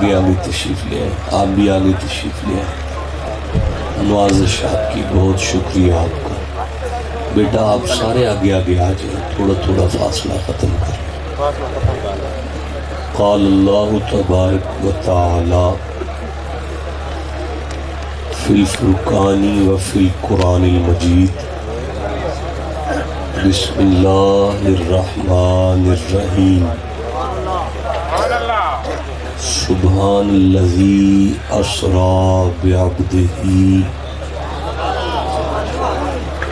آگے آگے تشریف لے آئیں، آپ بھی آگے تشریف لے آئیں۔ نوازش آپ کی، بہت شکریہ آپ کا۔ بیٹا آپ سارے آگے آگے آ جائیں، تھوڑا تھوڑا فاصلہ ختم کر لیں۔ قال اللہ تبارک و تعالی فی الفرقان و فی القرآن المجید، بسم اللہ الرحمن الرحیم، سبحان الذی اسری بعبدہ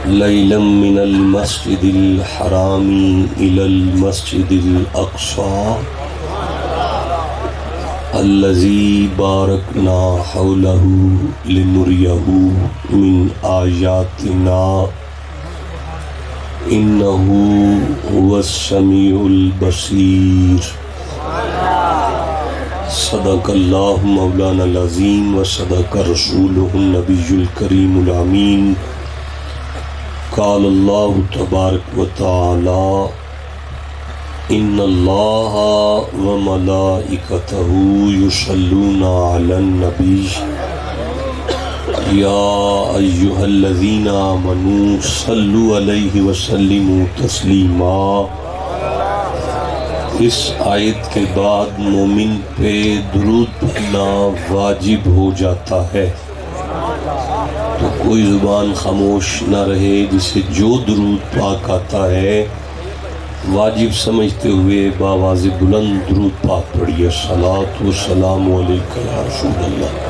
لیلا من المسجد الحرام الی المسجد الاقصی الذی بارکنا حولہ لنریہ من آیاتنا انہ هو السمیع البصیر۔ صدق اللہ مولانا العظیم و صدق رسولہ النبی الکریم الامین۔ قال اللہ تبارک و تعالی ان اللہ و ملائکتہ یصلون علی النبی یا ایہا الذین آمنوا صلوا علیہ وسلموا تسلیما۔ اس آیت کے بعد مومن پہ درود پڑھنا واجب ہو جاتا ہے، تو کوئی زبان خاموش نہ رہے، جسے جو درود پاک آتا ہے واجب سمجھتے ہوئے بآواز بلند درود پاک پڑھیے۔ الصلاۃ والسلام علیک یا رسول اللہ۔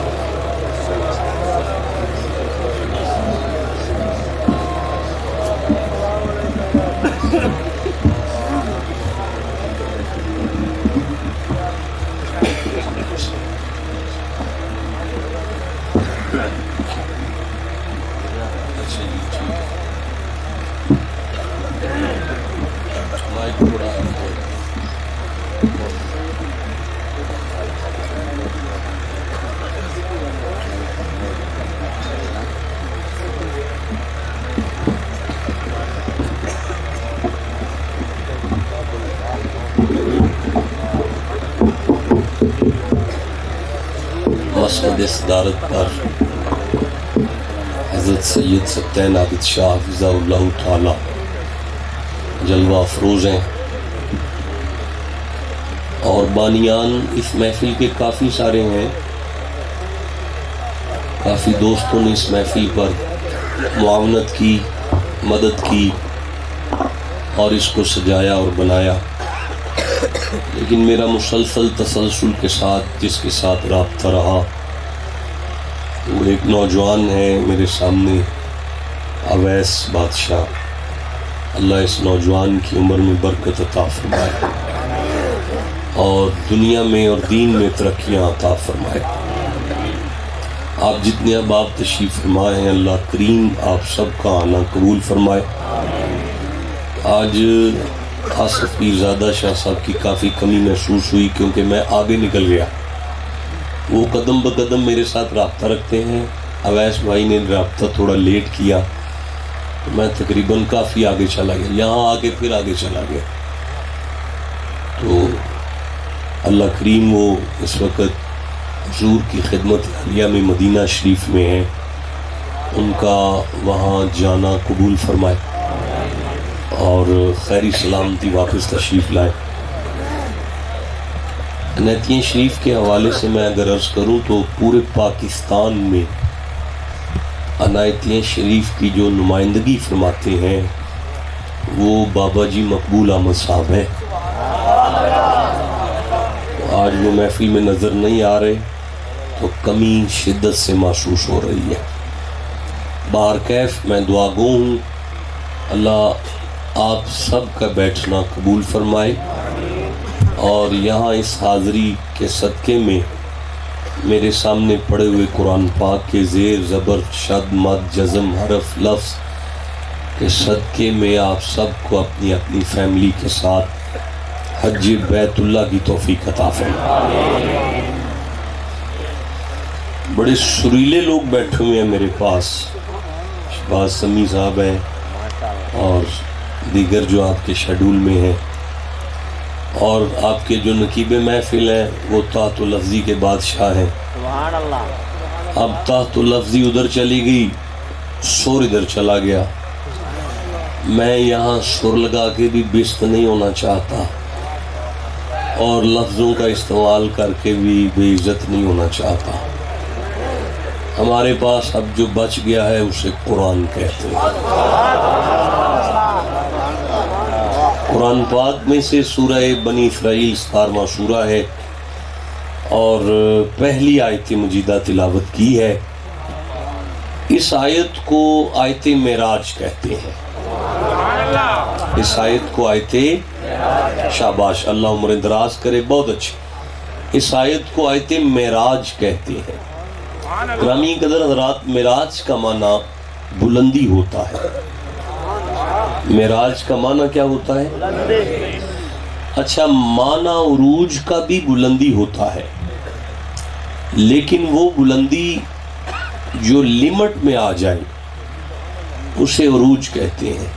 مسند صدارت پر حضرت سید سبتین عابد شاہ حفظہ اللہ تعالی جلوہ افروز ہیں، اور بانیان اس محفل کے کافی سارے ہیں۔ کافی دوستوں نے اس محفل پر معاونت کی، مدد کی اور اس کو سجایا اور بنایا، لیکن میرا مسلسل تسلسل کے ساتھ جس کے ساتھ رابطہ رہا وہ ایک نوجوان ہے میرے سامنے، اویس بادشاہ۔ اللہ اس نوجوان کی عمر میں برکت عطا فرمائے اور دنیا میں اور دین میں ترقیاں عطا فرمائے۔ آپ جتنے احباب تشریف فرمائے ہیں، اللہ کریم آپ سب کا آنا قبول فرمائے۔ آج آصف پیرزادہ شاہ صاحب کی کافی کمی محسوس ہوئی، کیونکہ میں آگے نکل گیا۔ وہ قدم بقدم میرے ساتھ رابطہ رکھتے ہیں، اویس بھائی نے رابطہ تھوڑا لیٹ کیا تو میں تقریباً کافی آگے چلا گیا، یہاں آگے پھر آگے چلا گیا۔ تو اللہ کریم وہ اس وقت حضور کی خدمت عالیہ میں مدینہ شریف میں ہیں، ان کا وہاں جانا قبول فرمائے اور خیری سلامتی واپس تشریف لائے۔ عنایتین شریف کے حوالے سے میں اگر عرض کروں تو پورے پاکستان میں عنایتین شریف کی جو نمائندگی فرماتے ہیں وہ بابا جی مقبول احمد صاحب ہیں۔ آج وہ محفل میں نظر نہیں آ رہے تو کمی شدت سے محسوس ہو رہی ہے۔ بہرکیف میں دعا گو ہوں، اللہ آپ سب کا بیٹھنا قبول فرمائے، اور یہاں اس حاضری کے صدقے میں میرے سامنے پڑے ہوئے قرآن پاک کے زیر زبر شد مد جزم حرف لفظ کے صدقے میں آپ سب کو اپنی اپنی فیملی کے ساتھ حج بیت اللہ کی توفیق عطا فرمائے۔ بڑے سریلے لوگ بیٹھے ہوئے ہیں میرے پاس، شہباز سمیع صاحب ہیں اور دیگر جو آپ کے شیڈول میں ہیں، اور آپ کے جو نقیب محفل ہیں وہ تحت لفظی کے بادشاہ ہیں. سبحان اللہ. اب تحت لفظی ادھر چلی گئی، سور ادھر چلا گیا. میں یہاں سر لگا کے بھی بیست نہیں ہونا چاہتا اور لفظوں کا استعمال کر کے بھی بے عزت نہیں ہونا چاہتا. ہمارے پاس اب جو بچ گیا ہے اسے قرآن کہتے ہیں. قرآن پاک میں سے سورہ بنی اسرائیل 17واں سورہ ہے اور پہلی آیت مجیدہ تلاوت کی ہے. اس آیت کو آیت معراج کہتے ہیں. اس آیت کو آیت شاباش، اللہ عمر دراز کرے، بہت اچھی. اس آیت کو آیت معراج کہتے ہیں. گرامی قدر حضرات، معراج کا معنی بلندی ہوتا ہے. معراج کا معنی کیا ہوتا ہے؟ اچھا، معنی عروج کا بھی بلندی ہوتا ہے، لیکن وہ بلندی جو لمٹ میں آ جائے اسے عروج کہتے ہیں،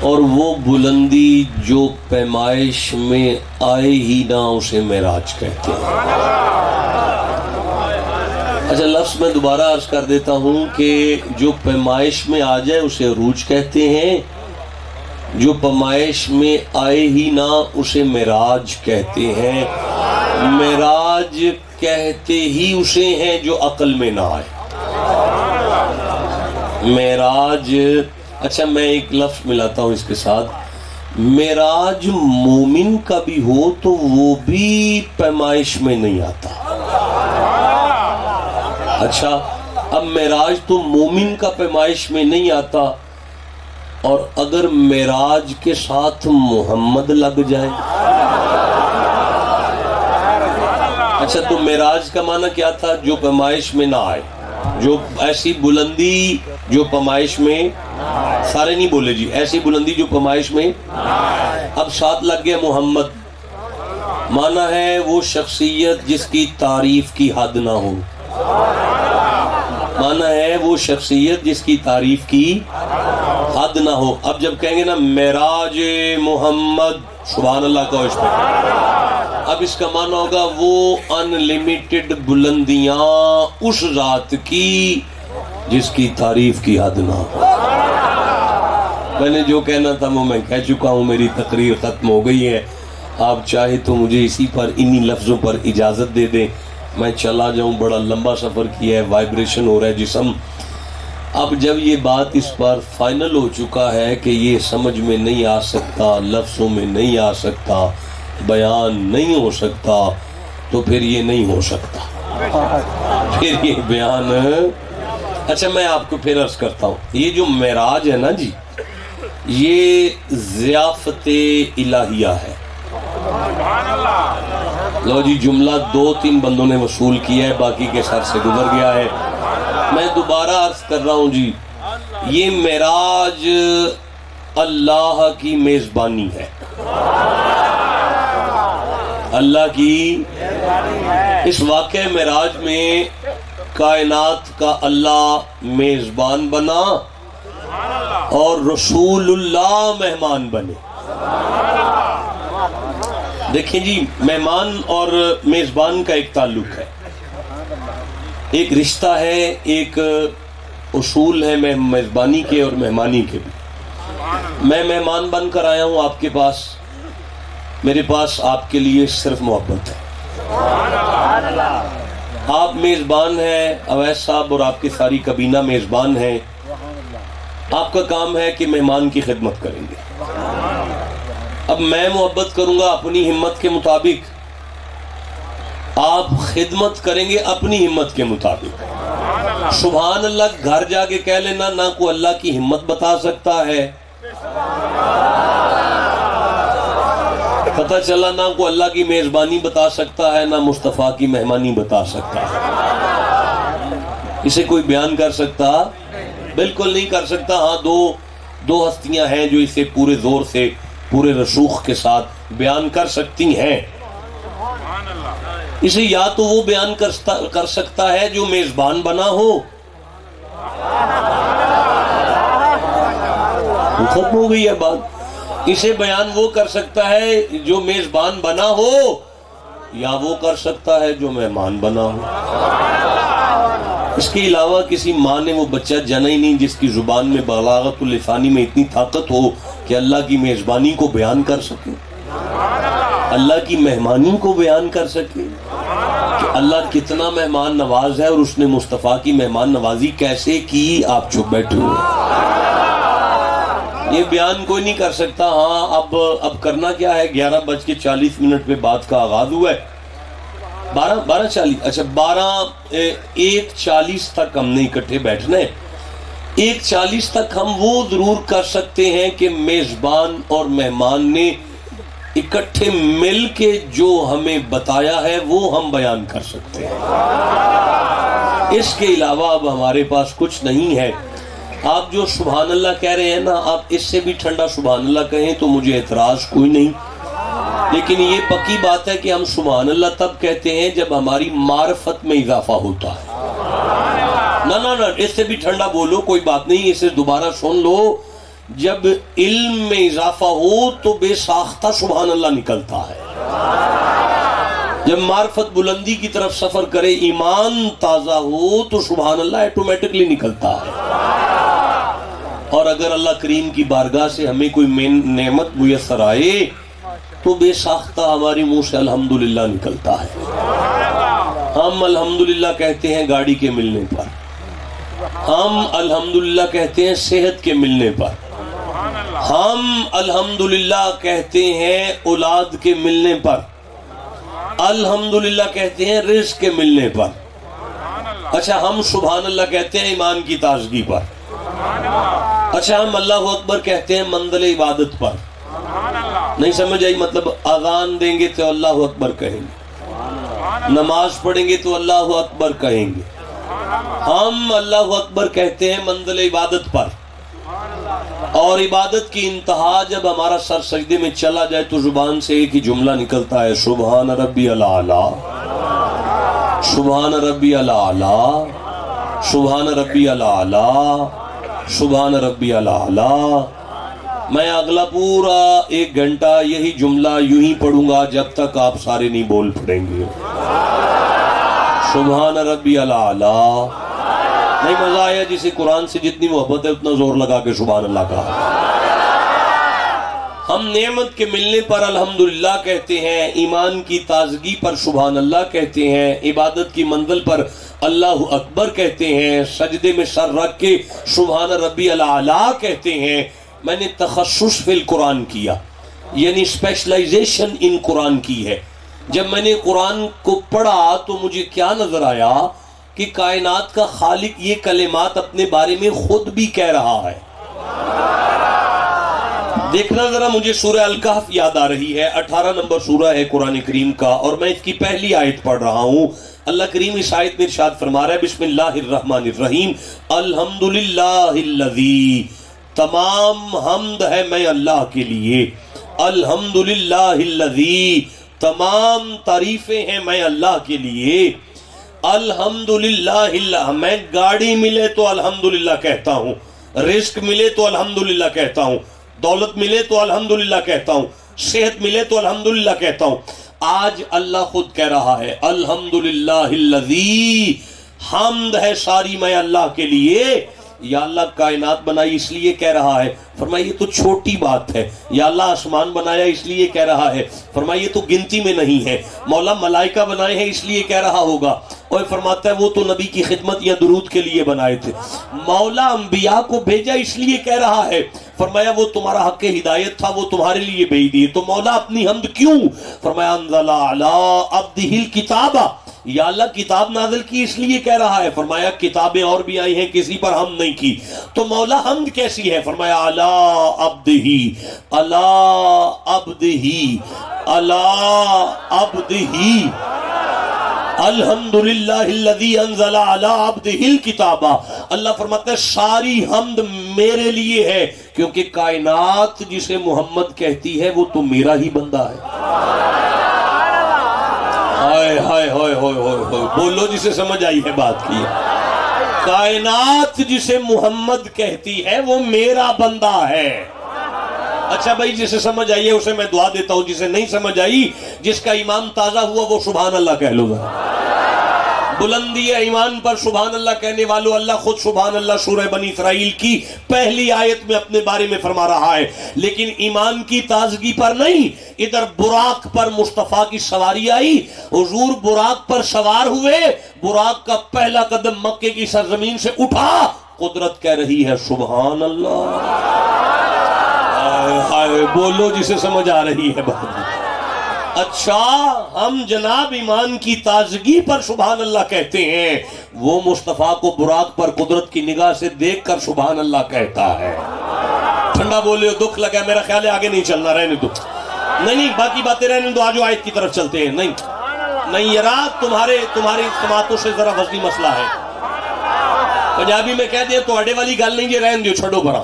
اور وہ بلندی جو پیمائش میں آئے ہی نہ اسے معراج کہتے ہیں. اچھا، لفظ میں دوبارہ عرض کر دیتا ہوں کہ جو پیمائش میں آ جائے اسے عروج کہتے ہیں، جو پیمائش میں آئے ہی نہ اسے معراج کہتے ہیں. معراج کہتے ہی اسے ہیں جو عقل میں نہ آئے. معراج، اچھا میں ایک لفظ ملاتا ہوں اس کے ساتھ. معراج مومن کا بھی ہو تو وہ بھی پیمائش میں نہیں آتا. اچھا، اب معراج تو مومن کا پیمائش میں نہیں آتا، اور اگر معراج کے ساتھ محمد لگ جائے، اچھا تو معراج کا معنی کیا تھا؟ جو پیمائش میں نہ آئے، جو ایسی بلندی جو پیمائش میں، سارے نہیں بولے جی، ایسی بلندی جو پیمائش میں. اب ساتھ لگ گیا محمد، معنی ہے وہ شخصیت جس کی تعریف کی حد نہ ہو. معنی ہے وہ شخصیت جس کی تعریف کی حد نہ ہو. اب جب کہیں گے نا معراج محمد، سبحان اللہ کا عشق، اب اس کا معنی ہوگا وہ انلیمیٹڈ بلندیاں اس ذات کی جس کی تعریف کی حد نہ ہو. میں نے جو کہنا تھا وہ میں کہہ چکا ہوں، میری تقریر ختم ہو گئی ہے. آپ چاہے تو مجھے اسی پر، انہی لفظوں پر اجازت دے دیں، میں چلا جاؤں. بڑا لمبا سفر کیا ہے، وائبریشن ہو رہا ہے جسم. اب جب یہ بات اس پر فائنل ہو چکا ہے کہ یہ سمجھ میں نہیں آ سکتا، لفظوں میں نہیں آ سکتا، بیان نہیں ہو سکتا، تو پھر یہ نہیں ہو سکتا، پھر یہ بیان. اچھا میں آپ کو پھر عرض کرتا ہوں، یہ جو معراج ہے نا جی، یہ ضیافت الہیہ ہے. لو جی، جملہ 2-3 بندوں نے وصول کیا ہے، باقی کے سر سے گزر گیا ہے. میں دوبارہ عرض کر رہا ہوں جی، یہ معراج اللہ کی میزبانی ہے. اللہ کی اس واقعہ معراج میں کائنات کا اللہ میزبان بنا اور رسول اللہ مہمان بنے. دیکھیں جی، مہمان اور میزبان کا ایک تعلق ہے، ایک رشتہ ہے، ایک اصول ہے میزبانی کے اور مہمانی کے بھی. میں مہمان بن کر آیا ہوں آپ کے پاس، میرے پاس آپ کے لیے صرف محبت ہے. آپ میزبان ہیں، اویس صاحب اور آپ کی ساری کابینہ میزبان ہیں. آپ کا کام ہے کہ مہمان کی خدمت کریں گے. اب میں محبت کروں گا اپنی ہمت کے مطابق، آپ خدمت کریں گے اپنی ہمت کے مطابق. سبحان اللہ گھر جا کے کہہ لینا، نہ کوئی اللہ کی ہمت بتا سکتا ہے، پتہ چلا نہ کوئی اللہ کی میزبانی بتا سکتا ہے، نہ مصطفیٰ کی مہمانی بتا سکتا ہے. اسے کوئی بیان کر سکتا؟ بالکل نہیں کر سکتا. ہاں دو ہستیاں ہیں جو اسے پورے زور سے، پورے رسوخ کے ساتھ بیان کر سکتی ہیں. اسے یا تو وہ بیان کر سکتا ہے جو میزبان بنا ہو، ختم ہو گئی ہے بات. اسے بیان وہ کر سکتا ہے جو میزبان بنا ہو، یا وہ کر سکتا ہے جو مہمان بنا ہو۔ اس کے علاوہ کسی ماں نے وہ بچہ جنا ہی نہیں جس کی زبان میں بلاغت اللسانی میں اتنی طاقت ہو کہ اللہ کی میزبانی کو بیان کر سکے، اللہ کی مہمانی کو بیان کر سکے کہ اللہ کتنا مہمان نواز ہے اور اس نے مصطفیٰ کی مہمان نوازی کیسے کی۔ آپ چپ بیٹھے ہوئے، یہ بیان کوئی نہیں کر سکتا۔ ہاں اب کرنا کیا ہے، 11:40 پہ بات کا آغاز ہوا ہے، 12:40 اچھا 1:40 تک ہم نے اکٹھے بیٹھنا ہے۔ 1:40 تک ہم وہ ضرور کر سکتے ہیں کہ میزبان اور مہمان نے اکٹھے مل کے جو ہمیں بتایا ہے وہ ہم بیان کر سکتے ہیں۔ اس کے علاوہ اب ہمارے پاس کچھ نہیں ہے۔ آپ جو سبحان اللہ کہہ رہے ہیں نا، آپ اس سے بھی ٹھنڈا سبحان اللہ کہیں تو مجھے اعتراض کوئی نہیں، لیکن یہ پکی بات ہے کہ ہم سبحان اللہ تب کہتے ہیں جب ہماری معرفت میں اضافہ ہوتا ہے۔ نہ اس سے بھی ٹھنڈا بولو، کوئی بات نہیں، اسے دوبارہ سن لو۔ جب علم میں اضافہ ہو تو بے ساختہ سبحان اللہ نکلتا ہے۔ جب معرفت بلندی کی طرف سفر کرے، ایمان تازہ ہو تو سبحان اللہ ایٹومیٹکلی نکلتا ہے۔ اور اگر اللہ کریم کی بارگاہ سے ہمیں کوئی نعمت میسر آئے تو بے ساختہ ہماری منہ سے الحمدللہ نکلتا ہے۔ ہم الحمدللہ کہتے ہیں گاڑی کے ملنے پر، ہم الحمدللہ کہتے ہیں صحت کے ملنے پر، ہم الحمدللہ کہتے ہیں اولاد کے ملنے پر، الحمدللہ کہتے ہیں رزق کے ملنے پر۔ اچھا ہم سبحان اللہ کہتے ہیں ایمان کی تازگی پر۔ اچھا ہم اللہ اکبر کہتے ہیں منزل عبادت پر۔ نہیں سمجھ آئی؟ مطلب اذان دیں گے تو اللہ اکبر کہیں گے، نماز پڑھیں گے تو اللہ اکبر کہیں گے۔ ہم اللہ اکبر کہتے ہیں منزل عبادت پر، اور عبادت کی انتہا جب ہمارا سر سجدے میں چلا جائے تو زبان سے ایک ہی جملہ نکلتا ہے، سبحان ربی الاعلیٰ، سبحان ربی الاعلیٰ، سبحان ربی الاعلیٰ، سبحان ربی الاعلیٰ۔ میں اگلا پورا 1 گھنٹہ یہی جملہ یوں ہی پڑھوں گا جب تک آپ سارے نہیں بول پڑیں گے، سبحان ربی الاعلیٰ۔ نہیں مزہ آیا؟ جسے قرآن سے جتنی محبت ہے اتنا زور لگا کے سبحان اللہ کہا۔ ہم نعمت کے ملنے پر الحمدللہ کہتے ہیں، ایمان کی تازگی پر سبحان اللہ کہتے ہیں، عبادت کی منزل پر اللہ اکبر کہتے ہیں، سجدے میں سر رکھ کے سبحان ربی الاعلیٰ کہتے ہیں۔ میں نے تخصص فی القرآن کیا، یعنی اسپیشلائزیشن ان قرآن کی ہے۔ جب میں نے قرآن کو پڑھا تو مجھے کیا نظر آیا کہ کائنات کا خالق یہ کلمات اپنے بارے میں خود بھی کہہ رہا ہے۔ دیکھنا ذرا، مجھے سورہ الکہف یاد آ رہی ہے، 18 نمبر سورہ ہے قرآن کریم کا، اور میں اس کی پہلی آیت پڑھ رہا ہوں۔ اللہ کریم اس آیت میں ارشاد فرما رہا ہے، بسم اللہ الرحمن الرحیم، الحمدللہ الذی، تمام حمد ہے میں اللہ کے لیے، الحمدللہ الذی، تمام تعریفیں ہیں میں اللہ کے لیے، الحمدللہ، میں گاڑی ملے تو الحمدللہ کہتا ہوں، رزق ملے تو الحمدللہ کہتا ہوں، دولت ملے تو الحمدللہ کہتا ہوں، صحت ملے تو الحمدللہ کہتا ہوں۔ آج اللہ خود کہہ رہا ہے الحمدللہ الذی، حمد ہے ساری میں اللہ کے لیے۔ یا اللہ کائنات بنائی اس لیے کہہ رہا ہے، فرمایا یہ تو چھوٹی بات ہے۔ یا اللہ آسمان بنایا اس لیے کہہ رہا ہے، فرمایا یہ تو گنتی میں نہیں ہے۔ مولا ملائکہ بنائے ہیں اس لیے کہہ رہا ہوگا، اور فرماتا ہے وہ تو نبی کی خدمت یا درود کے لیے بنائے تھے۔ مولا انبیاء کو بھیجا اس لیے کہہ رہا ہے، فرمایا وہ تمہارا حق ہدایت تھا، وہ تمہارے لیے بھیج دیے۔ تو مولا اپنی حمد کیوں؟ فرمایا انزل علی عبدہ الکتاب، یا اللہ کتاب نازل کی اس لیے کہہ رہا ہے، فرمایا کتابیں اور بھی آئی ہیں کسی پر حمد نہیں کی۔ تو مولا حمد کیسی ہے؟ فرمایا علی عبدہ، علی عبدہ، علی عبدہ، الحمدللہ الذی انزل علی عبدہ الکتاب۔ اللہ فرماتا ہے ساری حمد میرے لیے ہے، کیونکہ کائنات جسے محمد کہتی ہے وہ تو میرا ہی بندہ ہے۔ ہائے ہائے ہائے ہائے ہائے، بولو جسے سمجھ آئی ہے بات کی۔ کائنات جسے محمد کہتی ہے وہ میرا بندہ ہے۔ اچھا بھائی جسے سمجھ آئی ہے اسے میں دعا دیتا ہوں، جسے نہیں سمجھ آئی، جس کا ایمان تازہ ہوا وہ سبحان اللہ کہہ لو گا۔ بلندی ہے ایمان پر سبحان اللہ کہنے والوں، اللہ خود سبحان اللہ سورہ بنی اسرائیل کی پہلی آیت میں اپنے بارے میں فرما رہا ہے، لیکن ایمان کی تازگی پر نہیں، ادھر براق پر مصطفیٰ کی سواری آئی، حضور براق پر سوار ہوئے، براق کا پہلا قدم مکے کی سرزمین سے اٹھا، قدرت کہہ رہی ہے سبحان اللہ۔ بولو جسے سمجھ آ رہی ہے بات۔ اچھا ہم جناب ایمان کی تازگی پر سبحان اللہ کہتے ہیں، وہ مصطفیٰ کو براق پر قدرت کی نگاہ سے دیکھ کر سبحان اللہ کہتا ہے۔ ٹھنڈا بولے ہو، دکھ لگا، میرا خیال ہے آگے نہیں چلنا، رہنے دو، نہیں باقی باتیں رہنے دو، آج آیت کی طرف چلتے ہیں۔ نہیں یار تمہاری سماعتوں سے ذرا وزنی مسئلہ ہے، پنجابی میں کہہ دیں تو اڈے والی گل نہیں، یہ رہنے دو، چھڑو بڑا،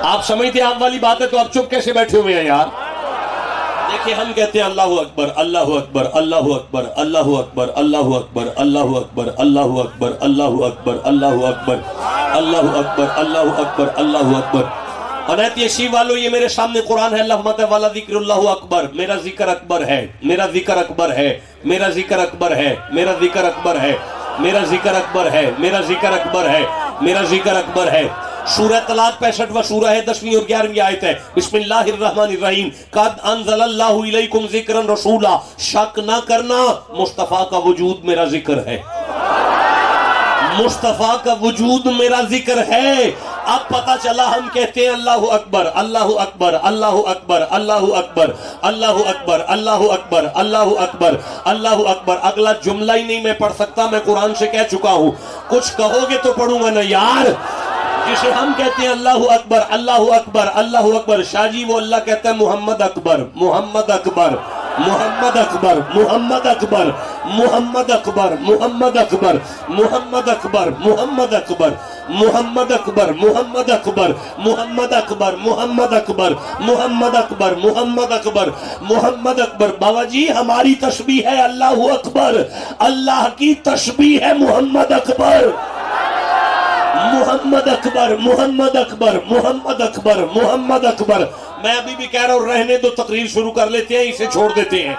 آپ سمجھتے آپ والی بات ہے تو آپ چپ کیسے بیٹھے ہوئے ہیں یار؟ دیکھیں ہم کہتے ہیں اللہ اکبر اللہ اکبر اللہ اکبر اللہ اکبر اللہ اکبر اللہ اکبر اللہ اکبر اللہ اکبر اللہ اکبر اللہ اکبر اللہ اکبر اللہ اکبر۔ عنایت یشی والو یہ میرے سامنے قرآن ہے، اللہ مت والا ذکر اللہ اکبر، میرا ذکر اکبر ہے، میرا ذکر اکبر ہے، میرا ذکر اکبر ہے، میرا ذکر اکبر ہے، میرا ذکر اکبر ہے، میرا ذکر اکبر ہے، میرا ذکر اکبر ہے۔ سورہ طلاق 65واں سورہ ہے، 10ویں اور 11ویں آیت ہے۔ بسم اللہ الرحمن الرحیم، قد انزل اللہ الیکم ذکرا رسولا، شک نہ کرنا مصطفیٰ کا وجود میرا ذکر ہے، مصطفیٰ کا وجود میرا ذکر ہے۔ اب پتہ چلا ہم کہتے ہیں اللہ اکبر اللہ اکبر اللہ اکبر اللہ اکبر اللہ اکبر اللہ اکبر اللہ اکبر اللہ اکبر، اگلا جملہ ہی نہیں میں پڑھ سکتا، میں قرآن سے کہہ چکا ہوں، کچھ کہو گے تو پڑھوں گا نا یار۔ جسے ہم کہتے ہیں اللہ اکبر اللہ اکبر اللہ اکبر، شاہ جی وہ اللہ کہتا ہے محمد اکبر محمد اکبر محمد اکبر محمد اکبر محمد اکبر محمد اکبر محمد اکبر محمد اکبر محمد اکبر محمد اکبر محمد اکبر محمد اکبر محمد اکبر محمد اکبر محمد اکبر۔ بابا جی ہماری تسبیح ہے اللہ اکبر، اللہ کی تسبیح ہے محمد اکبر محمد اکبر محمد اکبر محمد اکبر محمد اکبر۔ میں ابھی بھی کہہ رہا ہوں رہنے دو، تقریر شروع کر لیتے ہیں، اسے چھوڑ دیتے ہیں۔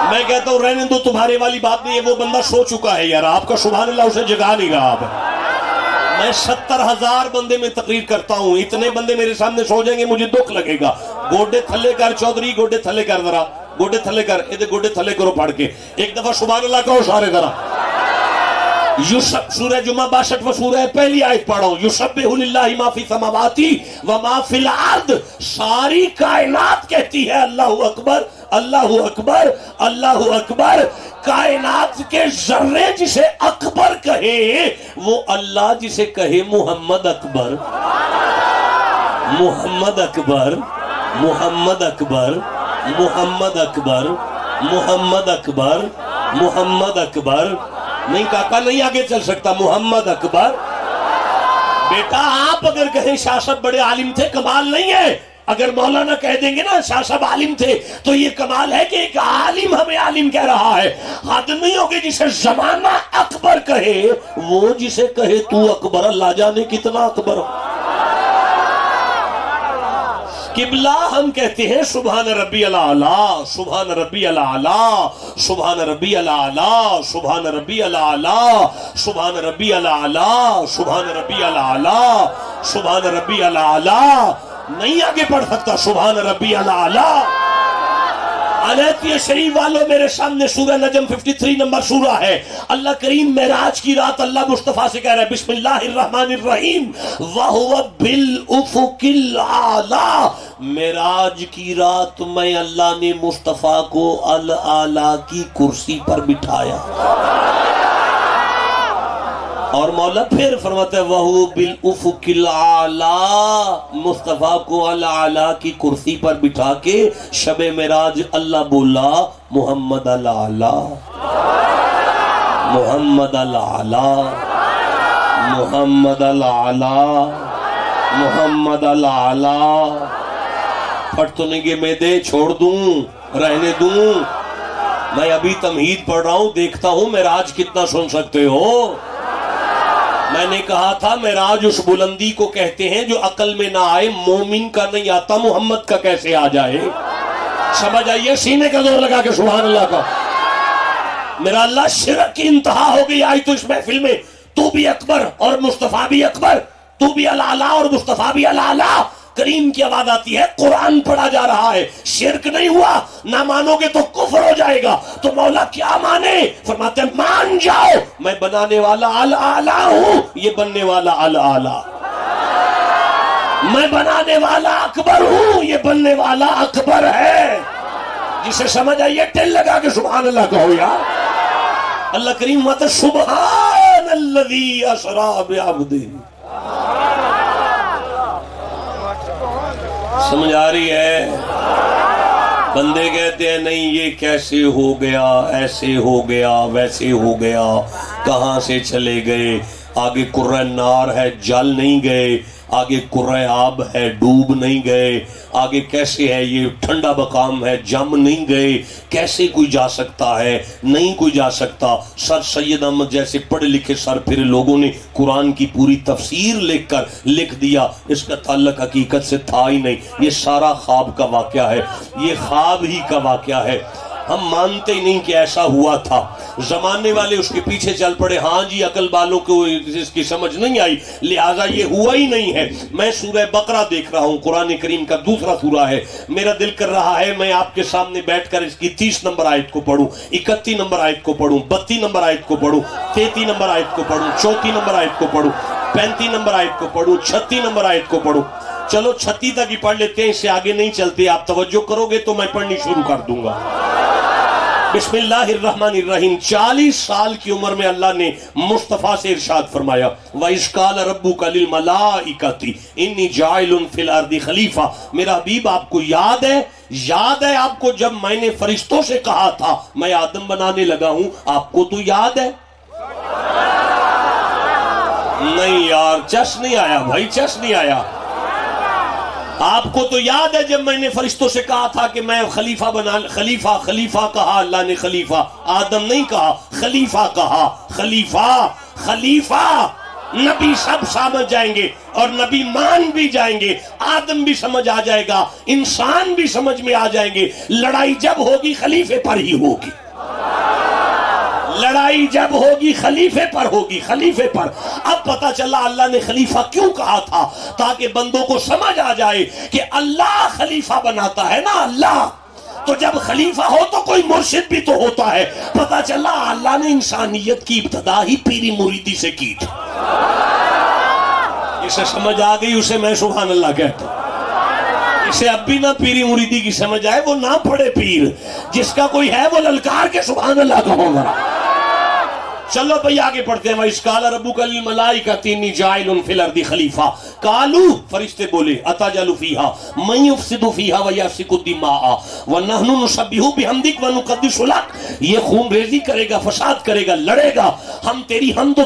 میں کہتا ہوں رہنے دو، تمہارے والی بات نہیں ہے، وہ بندہ سو چکا ہے یار، آپ کا سبحان اللہ اسے جگا نہیں رہا۔ میں 70,000 بندے میں تقریر کرتا ہوں، اتنے بندے میرے سامنے سو جائیں گے مجھے دکھ لگے گا۔ گوڈے تھلے کر چودھری، گوڈے تھلے کر ذرا، گوڈے تھلے کر، ادھر گوڈے تھلے کرو پڑھ کے ایک دفعہ سبحان اللہ کہو سارے ذرا۔ سورہ جمعہ 62واں سورہ ہے، پہلی آیت پڑھا ہوں، یسبح للہ ما فی السماوات و ما فی الارض، ساری کائنات کہتی ہے اللہ اکبر اللہ اکبر اللہ اکبر۔ کائنات کے ذرے جسے اکبر کہے وہ اللہ جسے کہے محمد اکبر محمد اکبر محمد اکبر محمد اکبر محمد اکبر محمد اکبر۔ نہیں کاکا نہیں آگے چل سکتا، محمد اکبر۔ بیٹا آپ اگر کہیں شاہ صاحب بڑے عالم تھے کمال نہیں ہے، اگر مولانا کہہ دیں گے نا شاہ صاحب عالم تھے تو یہ کمال ہے کہ ایک عالم ہمیں عالم کہہ رہا ہے۔ حد نہیں ہوگی جسے زمانہ اکبر کہے، وہ جسے کہے تو اکبر، اللہ جانے کتنا اکبر ہو۔ قبلہ ہم کہتے ہیں سبحان ربی العالی سبحان ربی العالی سبحان ربی العالی سبحان ربی العالی سبحان ربی العالی سبحان ربی العالی سبحان ربی العالی۔ نہیں آگے پڑھ سکتا، سبحان ربی العالی۔ عنایت شریف والوں میرے سامنے سورہ نجم 53 نمبر سورہ ہے۔ اللہ کریم معراج کی رات اللہ مصطفیٰ سے کہہ رہا ہے بسم اللہ الرحمن الرحیم وَهُوَ بِالْأُفُقِ الْأَعْلَى، معراج کی رات میں اللہ نے مصطفیٰ کو الاعلیٰ کی کرسی پر بٹھایا، اور مولا پھر فرماتا ہے وَهُوَ بِالْأُفُقِ الْأَعْلَى، مصطفیٰ کو الاعلیٰ کی کرسی پر بٹھا کے شب معراج اللہ بولا محمد الاعلیٰ محمد الاعلیٰ محمد الاعلیٰ محمد الاعلیٰ۔ پھٹ تو نہیں گے میں دے چھوڑ دوں رہنے دوں، میں ابھی تمہید پڑھ رہا ہوں، دیکھتا ہوں معراج کتنا سن سکتے ہو۔ میں نے کہا تھا معراج اس بلندی کو کہتے ہیں جو عقل میں نہ آئے، مومن کا نہیں آتا، محمد کا کیسے آ جائے؟ سمجھ آئیے؟ سینے کا زور لگا کے سبحان اللہ کا۔ میرا اللہ، شرک کی انتہا ہو گئی آج تو اس محفل میں۔ تو بھی اکبر اور مصطفیٰ بھی اکبر، تو بھی الاعلیٰ اور مصطفیٰ بھی الاعلیٰ۔ کریم کی آواز آتی ہے، قرآن پڑھا جا رہا ہے، شرک نہیں ہوا، نہ مانو گے تو کفر ہو جائے گا۔ تو مولا کیا مانے؟ فرماتے ہیں مان جاؤ میں بنانے والا الاعلیٰ ہوں، یہ بننے والا الاعلیٰ۔ میں بنانے والا اکبر ہوں، یہ بننے والا اکبر ہے۔ جسے سمجھ آئیے ٹل لگا کے سبحان اللہ کہو یار۔ اللہ کریم فرماتا ہے سبحان الذی اسری بعبدہ۔ سمجھ آ رہی ہے؟ بندے کہتے ہیں نہیں یہ کیسے ہو گیا، ایسے ہو گیا، ویسے ہو گیا، کہاں سے چلے گئے؟ آگے کرۂ نار ہے، جل نہیں گئے، آگے کرۂ آب ہے، ڈوب نہیں گئے، آگے کیسے ہے یہ ٹھنڈا مقام ہے، جم نہیں گئے، کیسے کوئی جا سکتا ہے؟ نہیں کوئی جا سکتا۔ سر سید احمد جیسے پڑھے لکھے سر پھر لوگوں نے قرآن کی پوری تفسیر لکھ دیا، اس کا تعلق حقیقت سے تھا ہی نہیں، یہ سارا خواب کا واقعہ ہے، یہ خواب ہی کا واقعہ ہے۔ ہم مانتے ہی نہیں کہ ایسا ہوا تھا۔ زمانے والے اس کے پیچھے چل پڑے، ہاں جی عقل والوں کو اس کی سمجھ نہیں آئی لہٰذا یہ ہوا ہی نہیں ہے۔ میں سورہ بقرہ دیکھ رہا ہوں، قرآن کریم کا دوسرا سورہ ہے، میرا دل کر رہا ہے میں آپ کے سامنے بیٹھ کر اس کی 30 نمبر آیت کو پڑھوں، 31 نمبر آیت کو پڑھوں، 32 نمبر آیت کو پڑھوں، 33 نمبر آیت کو پڑھوں، 34 نمبر آیت کو پڑھوں، 35 نمبر آیت کو پڑھوں، 36 نمبر آیت کو پڑھوں۔ چلو 36 تک ہی پڑھ لیتے ہیں، اس سے آگے نہیں چلتے، آپ توجہ کرو گے تو میں پڑھنی شروع کر دوں گا۔ بسم اللہ الرحمن الرحیم۔ 40 سال کی عمر میں اللہ نے مصطفیٰ سے ارشاد فرمایا وَإِذْ قَالَ رَبُّكَ لِلْمَلَائِكَةِ إِنِّي جَاعِلٌ فِي الْأَرْضِ خلیفہ۔ میرا حبیب آپ کو یاد ہے آپ کو جب میں نے فرشتوں سے کہا تھا میں آدم بنانے لگا ہوں، آپ کو تو یاد ہے؟ نہیں یار، چس نہیں آیا بھائی، چس نہیں آیا۔ آپ کو تو یاد ہے جب میں نے فرشتوں سے کہا تھا کہ میں خلیفہ کہا اللہ نے، خلیفہ آدم نہیں کہا، خلیفہ کہا، خلیفہ نبی سب سمجھ جائیں گے اور نبی مان بھی جائیں گے، آدم بھی سمجھ آ جائے گا، انسان بھی سمجھ میں آ جائیں گے۔ لڑائی جب ہوگی خلیفے پر ہی ہوگی، لڑائی جب ہوگی خلیفے پر ہوگی، خلیفے پر۔ اب پتا چلا اللہ نے خلیفہ کیوں کہا تھا، تاکہ بندوں کو سمجھ آ جائے کہ اللہ خلیفہ بناتا ہے نا اللہ، تو جب خلیفہ ہو تو کوئی مرشد بھی تو ہوتا ہے۔ پتا چلا اللہ نے انسانیت کی ابتدا ہی پیری مریدی سے کی تھی۔ اسے سمجھ آ گئی، اسے میں سبحان اللہ کہتا ہوں۔ اسے اب بھی نہ پیری مریدی کی سمجھ آئے، وہ نہ پڑے پیر، جس کا کوئی ہے وہ للکار کے سبحان اللہ کا ہوگا۔ چلو بھئی آگے پڑھتے ہیں وَإِذْ قَالَ رَبُّكَ لِلْمَلَائِكَةِ إِنِّي جَاعِلٌ فِي الْأَرْضِ خَلِيفَةً قَالُوا فرشتے بولے أَتَجْعَلُ فِيهَا مَن يُفْسِدُ فِيهَا وَيَسْفِكُ الدِّمَاءَ وَنَحْنُ نُسَبِّحُ بِحَمْدِكَ وَنُقَدِّسُ لَكَ۔ یہ خون ریزی کرے گا، فساد کرے گا، لڑے گا، ہم تیری حمد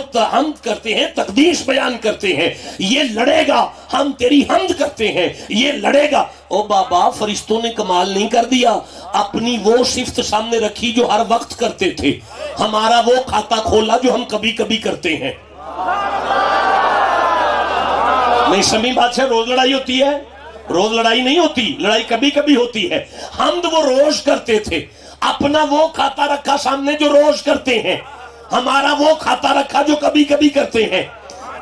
کرتے ہیں، تقدیس بیان کرتے ہیں، یہ لڑے گا، ہم تیری حمد کرتے ہیں، یہ لڑے گا۔ او بابا، فرشتوں نے کمال نہیں کر دیا، اپنی وہ صفت سامنے رکھی جو ہر وقت کرتے تھے، ہمارا وہ کھاتا کھولا جو ہم کبھی کبھی کرتے ہیں۔ نہیں سمی بات ہے، روز لڑائی ہوتی ہے؟ روز لڑائی نہیں ہوتی، لڑائی کبھی کبھی ہوتی ہے۔ حمد وہ روز کرتے تھے، اپنا وہ کھاتا رکھا سامنے جو روز کرتے ہیں، ہمارا وہ کھاتا رکھا جو کبھی کبھی کرتے ہیں۔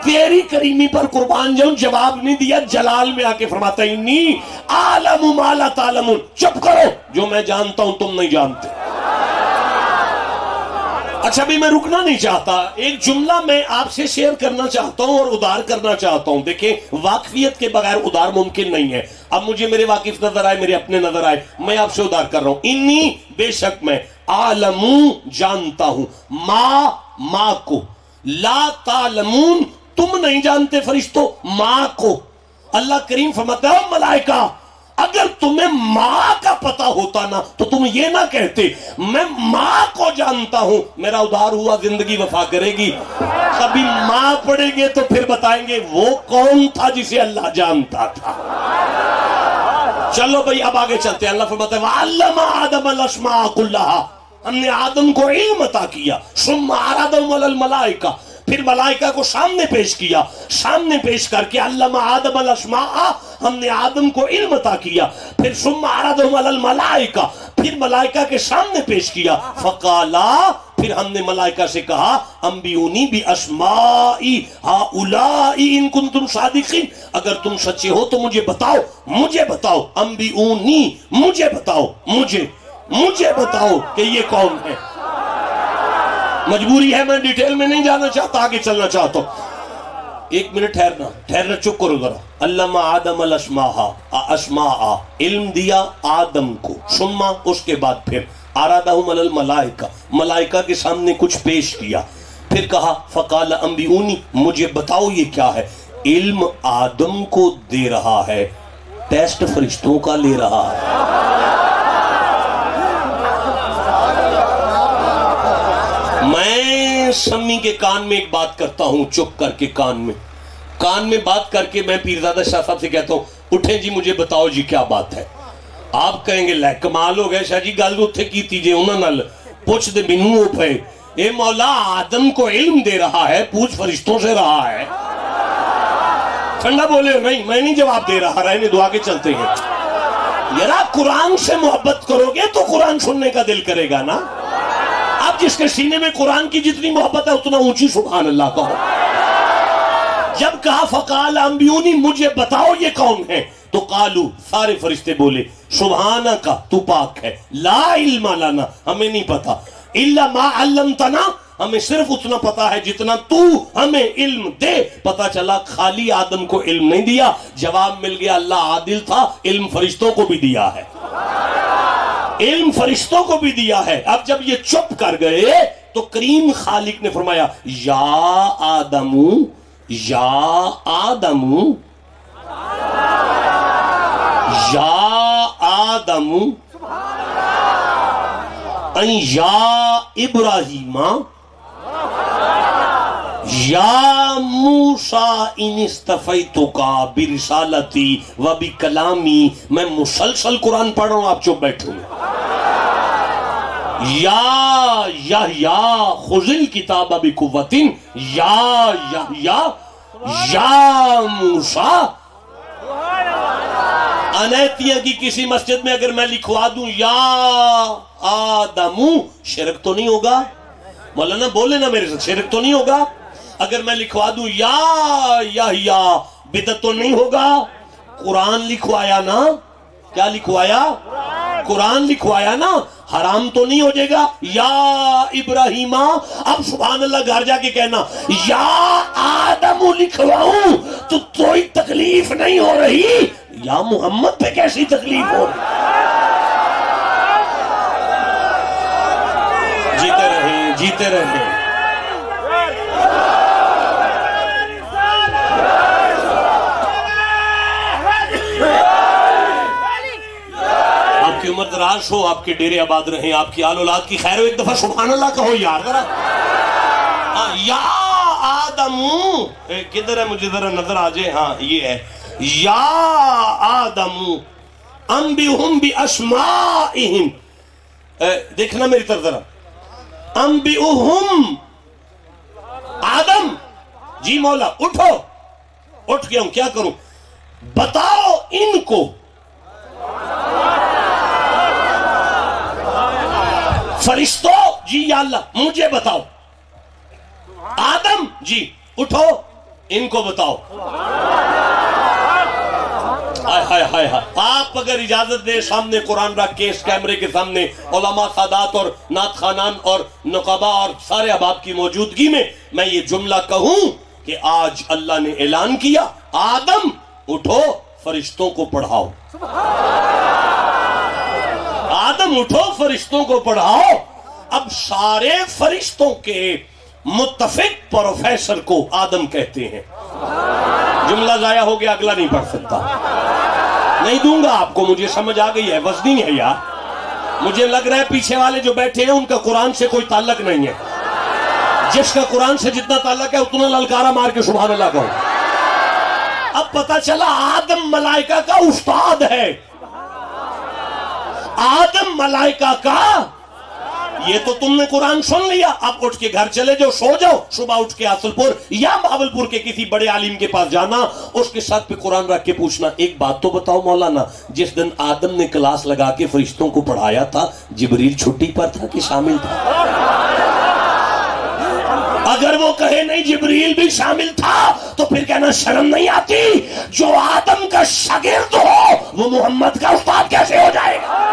تیری کریمی پر قربان جاؤں، جواب نہیں دیا، جلال میں آ کے فرماتا ہے انی عالم ما لا تعلمون۔ چپ کرو، جو میں جانتا ہوں تم نہیں جانتے۔ اچھا بھی میں رکنا نہیں چاہتا، ایک جملہ میں آپ سے شیئر کرنا چاہتا ہوں اور ادار کرنا چاہتا ہوں۔ دیکھیں واقفیت کے بغیر ادار ممکن نہیں ہے۔ اب مجھے میرے واقف نظر آئے، میرے اپنے نظر آئے، میں آپ سے ادار کر رہا ہوں۔ انی بے شک میں، عالموں جانتا ہوں، ما کو، لا تعلمون تم نہیں جانتے فرشتوں، ماں کو۔ اللہ کریم فرماتا ہے ملائکہ اگر تمہیں ماں کا پتہ ہوتا نا تو تم یہ نہ کہتے میں ماں کو جانتا ہوں۔ میرا ادھار ہوا، زندگی وفا کرے گی۔ کبھی ماں پڑھیں گے تو پھر بتائیں گے وہ کون تھا جسے اللہ جانتا تھا۔ چلو بھئی اب آگے چلتے ہیں۔ اللہ فرماتا ہے وَعَلَّمَ آدَمَ الْأَسْمَاءَ كُلَّهَا، ہم نے آدم کو علم عطا کیا۔ ثُمَّ عَرَضَهُمْ عَلَى الْمَلَائِكَةِ، پھر ملائکہ کو سامنے پیش کیا، سامنے پیش کر کے علم آدم الاسماء، ہم نے آدم کو علم عطا کیا. پھر ثم عرضهم علی الملائکہ، پھر ملائکہ کے سامنے پیش کیا. فقالا، پھر ہم نے ملائکہ سے کہا انبئونی باسماء ہؤلاء ان کنتم صادقین، اگر تم سچے ہو تو مجھے بتاؤ، مجھے بتاؤ، انبئونی، مجھے بتاؤ، مجھے بتاؤ کہ یہ کون ہے. مجبوری ہے، میں ڈیٹیل میں نہیں جانا چاہتا، آگے چلنا چاہتا ہوں. ایک منٹ ٹھہرنا، چپ کرو ذرا. علم آدم الاسماء، علم دیا آدم کو، ثم اس کے بعد پھر عرضهم علی الملائکہ، ملائکہ کے سامنے کچھ پیش کیا. پھر کہا فقال انبئونی، مجھے بتاؤ یہ کیا ہے. علم آدم کو دے رہا ہے، ٹیسٹ فرشتوں کا لے رہا ہے. میں سمی کے کان میں ایک بات کرتا ہوں، چپ کر کے کان میں بات کر کے میں پیرزادہ شاہ صاحب سے کہتا ہوں اٹھیں جی مجھے بتاؤ جی کیا بات ہے. آپ کہیں گے لے کمال ہو گئے شاہ جی، گل اتھے کی تیجے انہوں نال پوچھ دے بینو ہو پھے. اے مولا آدم کو علم دے رہا ہے، پوچھ فرشتوں سے رہا ہے. ٹھنڈا بولے نہیں، میں نہیں جواب دے رہا، رہنے دعا کے چلتے ہیں. یرا قرآن سے محبت کرو گے تو قرآن سننے کا دل کرے گا نا. اب جس کے سینے میں قرآن کی جتنی محبت ہے اتنا اونچی سبحان اللہ کہو. جب کہا فقال انبئونی، مجھے بتاؤ یہ کون ہے، تو قالو، سارے فرشتے بولے سبحانک، تو پاک ہے، لا علم لنا، ہمیں نہیں پتا، الا ما علمتنا، ہمیں صرف اتنا پتا ہے جتنا تو ہمیں علم دے. پتا چلا خالی آدم کو علم نہیں دیا، جواب مل گیا اللہ عادل تھا، علم فرشتوں کو بھی دیا ہے، علم فرشتوں کو بھی دیا ہے. اب جب یہ چپ کر گئے تو کریم خالق نے فرمایا یا آدم، یا آدم، یا آدم، ان یا ابراہیم، یا موسیٰ ان استفیتک برسالتی و بکلامی. میں مسلسل قرآن پڑھ رہا ہوں، آپ چپ بیٹھو. یا یحییٰ خذ الکتاب بقوۃ، یا یحییٰ، یا موسیٰ. انیتیاں کی کسی مسجد میں اگر میں لکھوا دوں یا آدم، شرک تو نہیں ہوگا؟ مولانا بولے نا میرے ساتھ، شرک تو نہیں ہوگا؟ اگر میں لکھوا دوں یا یحییٰ، بدعت تو نہیں ہوگا؟ قرآن لکھوایا نا، کیا لکھوایا؟ قرآن لکھوایا نا، حرام تو نہیں ہو جائے گا؟ یا ابراہیم. اب سبحان اللہ گھر جا کے کہنا یا آدم لکھواؤں تو کوئی تکلیف نہیں ہو رہی، یا محمد پہ کیسی تکلیف ہو رہی. جیتے رہیں، جیتے رہیں. آپ کی عمر دراز ہو، آپ کے ڈیرے آباد رہیں، آپ کی آل اولاد کی خیر ہو. ایک دفعہ سبحان اللہ کہو یار ذرا. یا آدم، کدھر ہے مجھے ذرا نظر آ جائے. ہاں یہ ہے. یا آدم انبئہم باسمائہم، دیکھنا میری طرف ذرا. انبئہم، آدم جی مولا اٹھو. اٹھ گیا ہوں، کیا کروں؟ بتاؤ ان کو. فرشتوں جی یا اللہ مجھے بتاؤ. آدم جی اٹھو ان کو بتاؤ. آپ اگر اجازت دیں سامنے قرآن رکھ کے اس کیمرے کے سامنے علماء سادات اور نعت خوانان اور نقبا اور سارے احباب کی موجودگی میں یہ جملہ کہوں کہ آج اللہ نے اعلان کیا آدم اٹھو فرشتوں کو پڑھاؤ. آدم اٹھو فرشتوں کو پڑھاؤ. اب سارے فرشتوں کے متفق پروفیسر کو آدم کہتے ہیں. جملہ ضائع ہو گیا، اگلا نہیں پڑھ سکتا. نہیں دوں گا آپ کو، مجھے سمجھ آ گئی ہے، وزنی ہے یار. مجھے لگ رہا ہے پیچھے والے جو بیٹھے ہیں ان کا قرآن سے کوئی تعلق نہیں ہے. جس کا قرآن سے جتنا تعلق ہے اتنا للکارہ مار کے سبحان اللہ کہو. اب پتا چلا آدم ملائکہ کا استاد ہے. آدم ملائکہ کا یہ تو تم نے قرآن سن لیا، اب اٹھ کے گھر چلے جاؤ، سو جاؤ، صبح اٹھ کے اصل پور یا بہاولپور کے کسی بڑے عالم کے پاس جانا، اس کے ساتھ پہ قرآن رکھ کے پوچھنا، ایک بات تو بتاؤ مولانا، جس دن آدم نے کلاس لگا کے فرشتوں کو پڑھایا تھا، جبریل چھٹی پر تھا کہ شامل تھا؟ اگر وہ کہے نہیں جبریل بھی شامل تھا تو پھر کہنا شرم نہیں آتی؟ جو آدم کا شاگرد ہو وہ محمد کا استاد کیسے ہو جائے گا؟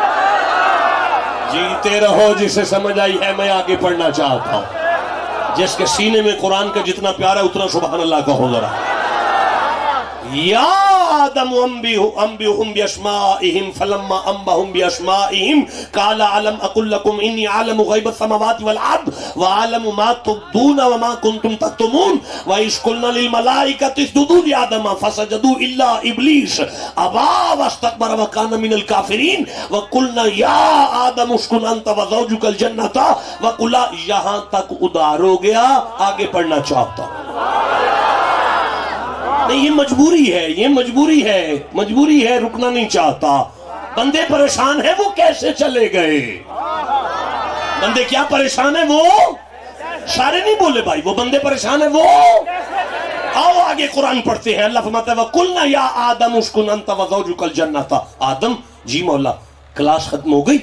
جیتے رہو، جسے سمجھ آئی ہے میں آگے پڑھنا چاہتا ہوں، جس کے سینے میں قرآن کا جتنا پیارا ہے اتنا سبحان اللہ کا ہو ذرا۔ یا آدم انبئہم باسمائہم فلما انبأہم باسمائہم قال الم اقل لکم انی اعلم غیب السماوات والارض واعلم ما تبدون وما کنتم تکتمون واذ قلنا للملائکۃ اسجدوا لآدم فسجدوا الا ابلیس ابا واستکبر وکان من الکافرین وقلنا یا آدم اسکن انت وزوجک الجنۃ وکلا، یہاں تک ادار ہو گیا، آگے پڑھنا چاہتا ہوں۔ نہیں، یہ مجبوری ہے، یہ مجبوری ہے، رکنا نہیں چاہتا۔ بندے پریشان ہیں، وہ کیسے چلے گئے؟ بندے کیا پریشان ہیں؟ وہ سارے نہیں بولے بھائی، وہ بندے پریشان ہیں، وہ آؤ آگے قرآن پڑھتے ہیں۔ اللہ فرماتا ہے وَقُلْنَا يَا آدَمُ اسْكُنْ أَنْتَ وَزَوْجُكَ الْجَنَّةَ۔ آدم، جی مولا کلاس ختم ہو گئی؟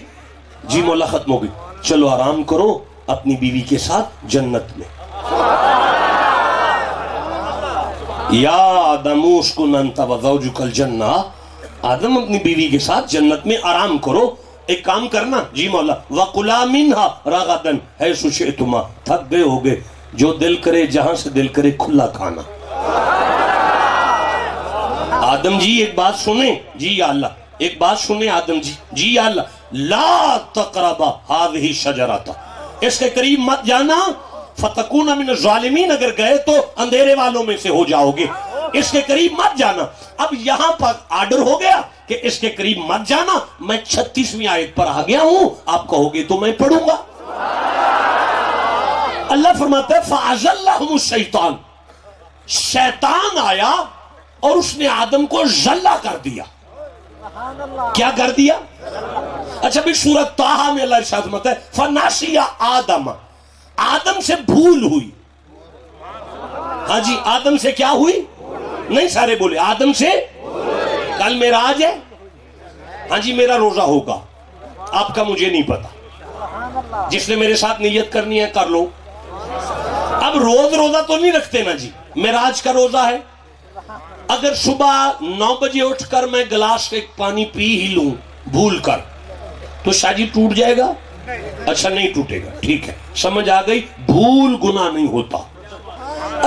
جی مولا ختم ہو گئی، چلو آرام کرو اپنی بیوی کے ساتھ جنت میں۔ یا آدم اسکن انت وزوجک الجنہ، آدم اپنی بیوی کے ساتھ جنت میں آرام کرو، ایک کام کرنا، جی مولا وَقُلَا مِنْهَا رَغَدًا حَيْثُ شِئْتُمَا، تھک گئے ہو گئے، جو دل کرے جہاں سے دل کرے کھلا کھانا۔ آدم جی ایک بات سنیں، جی یا اللہ ایک بات سنیں آدم جی، جی یا اللہ لا تقربا هذه الشجرۃ، اس کے قریب مت جانا، فتکون من الظالمین، اگر گئے تو اندھیرے والوں میں سے ہو جاؤ گے، اس کے قریب مت جانا۔ اب یہاں پر آرڈر ہو گیا کہ اس کے قریب مت جانا، میں 36ویں آیت پر آ گیا ہوں، آپ کہو گے تو میں پڑھوں گا۔ اللہ فرماتا ہے فَأَزَلَّهُمُ الشَّيْطَانُ، شیطان آیا اور اس نے آدم کو ذلہ کر دیا۔ کیا کر دیا؟ اچھا بھی سورۃ طٰہٰ میں اللہ ارشاد فرماتا ہے فَنَسِیَ آدَمَ، آدم سے بھول ہوئی۔ ہاں جی، آدم سے کیا ہوئی؟ نہیں سارے بولے، آدم سے کل معراج ہے، ہاں جی میرا روزہ ہوگا، آپ کا مجھے نہیں پتا، جس نے میرے ساتھ نیت کرنی ہے کر لو۔ اب روزہ تو نہیں رکھتے نا جی، معراج کا روزہ ہے، اگر صبح 9 بجے اٹھ کر میں گلاس ایک پانی پی ہی لوں بھول کر تو شاہ جی ٹوٹ جائے گا؟ اچھا نہیں ٹوٹے گا، ٹھیک ہے، سمجھ آ گئی، بھول گناہ نہیں ہوتا۔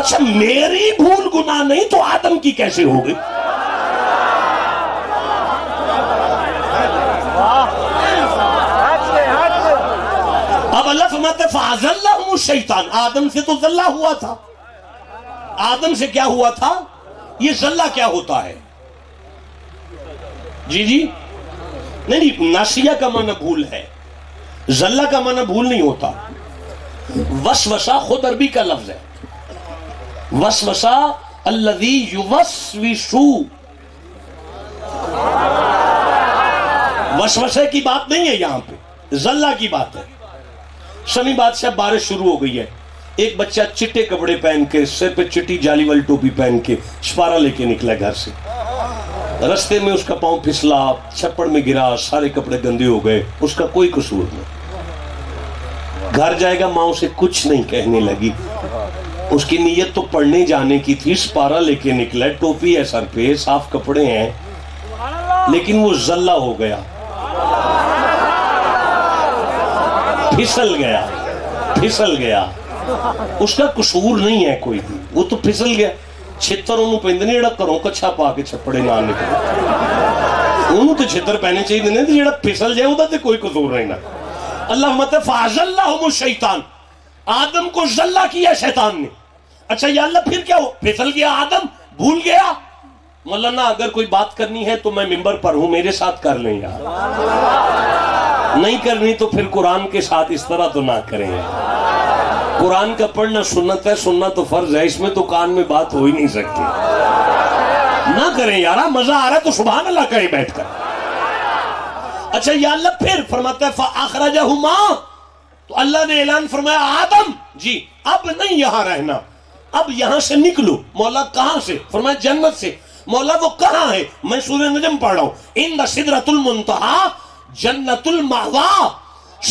اچھا میری بھول گناہ نہیں تو آدم کی کیسے ہو گئی؟ اب اللہ فرماتا ہے فَأَزَلَّهُمُ الشَّيْطَانُ، آدم سے تو ذلہ ہوا تھا، آدم سے کیا ہوا تھا؟ یہ ذلہ کیا ہوتا ہے؟ جی جی نہیں، ناسیہ کا معنی بھول ہے، ذلہ کا معنی بھول نہیں ہوتا۔ وسوسہ خود عربی کا لفظ ہے، وسوسہ الذی یوسوس، وسوسے کی بات نہیں ہے یہاں پہ، ذلہ کی بات ہے۔ سمی بادشاہ بارش شروع ہو گئی ہے، ایک بچہ چٹے کپڑے پہن کے، سر پہ چٹی جالی والی ٹوپی پہن کے سپارہ لے کے نکلا گھر سے، رستے میں اس کا پاؤں پھسلا، چھپڑ میں گرا، سارے کپڑے گندے ہو گئے، اس کا کوئی قصور نہیں۔ گھر جائے گا، ماں اسے کچھ نہیں کہنے لگی، اس کی نیت تو پڑھنے جانے کی تھی، سپارہ لے کے نکلا، ٹوپی ہے سر پہ، صاف کپڑے ہیں، لیکن وہ ذلہ ہو گیا، پھسل گیا، اس کا قصور نہیں ہے کوئی بھی، وہ تو پھسل گیا۔ چھتر انہوں پہندے نہیں، جڑا کروں کچھا پا کے چھپڑے نہ نکلے، انہوں تو چھتر پہنے چاہیے نہیں، جڑا پھسل جائے وہ تو کوئی قصور نہیں نا۔ اللہ فرماتا ہے فَأَزَلَّهُمُ الشَّيْطَانُ، آدم کو ذلہ کیا شیطان نے۔ اچھا یا اللہ پھر کیا ہو؟ پھسل گیا آدم، بھول گیا۔ مولانا اگر کوئی بات کرنی ہے تو میں ممبر پر ہوں، میرے ساتھ کر لیں یار، نہیں کرنی تو پھر قرآن کے ساتھ اس طرح تو نہ کریں یار۔ قرآن کا پڑھنا سنت ہے، سننا تو فرض ہے، اس میں تو کان میں بات ہو ہی نہیں سکتی، نہ کریں یار، مزہ آ رہا ہے تو سبحان اللہ کہیں بیٹھ کر۔ اچھا یا اللہ پھر فرماتا ہے فَأَخْرَجَهُمَا، تو اللہ نے اعلان فرمایا آدم جی اب نہیں یہاں رہنا، اب یہاں سے نکلو۔ مولا کہاں سے؟ فرمایا جنت سے۔ مولا وہ کہاں ہے؟ میں سورہ نجم پڑھ رہا ہوں، ان سدرۃ المنتہا جنت المأوا،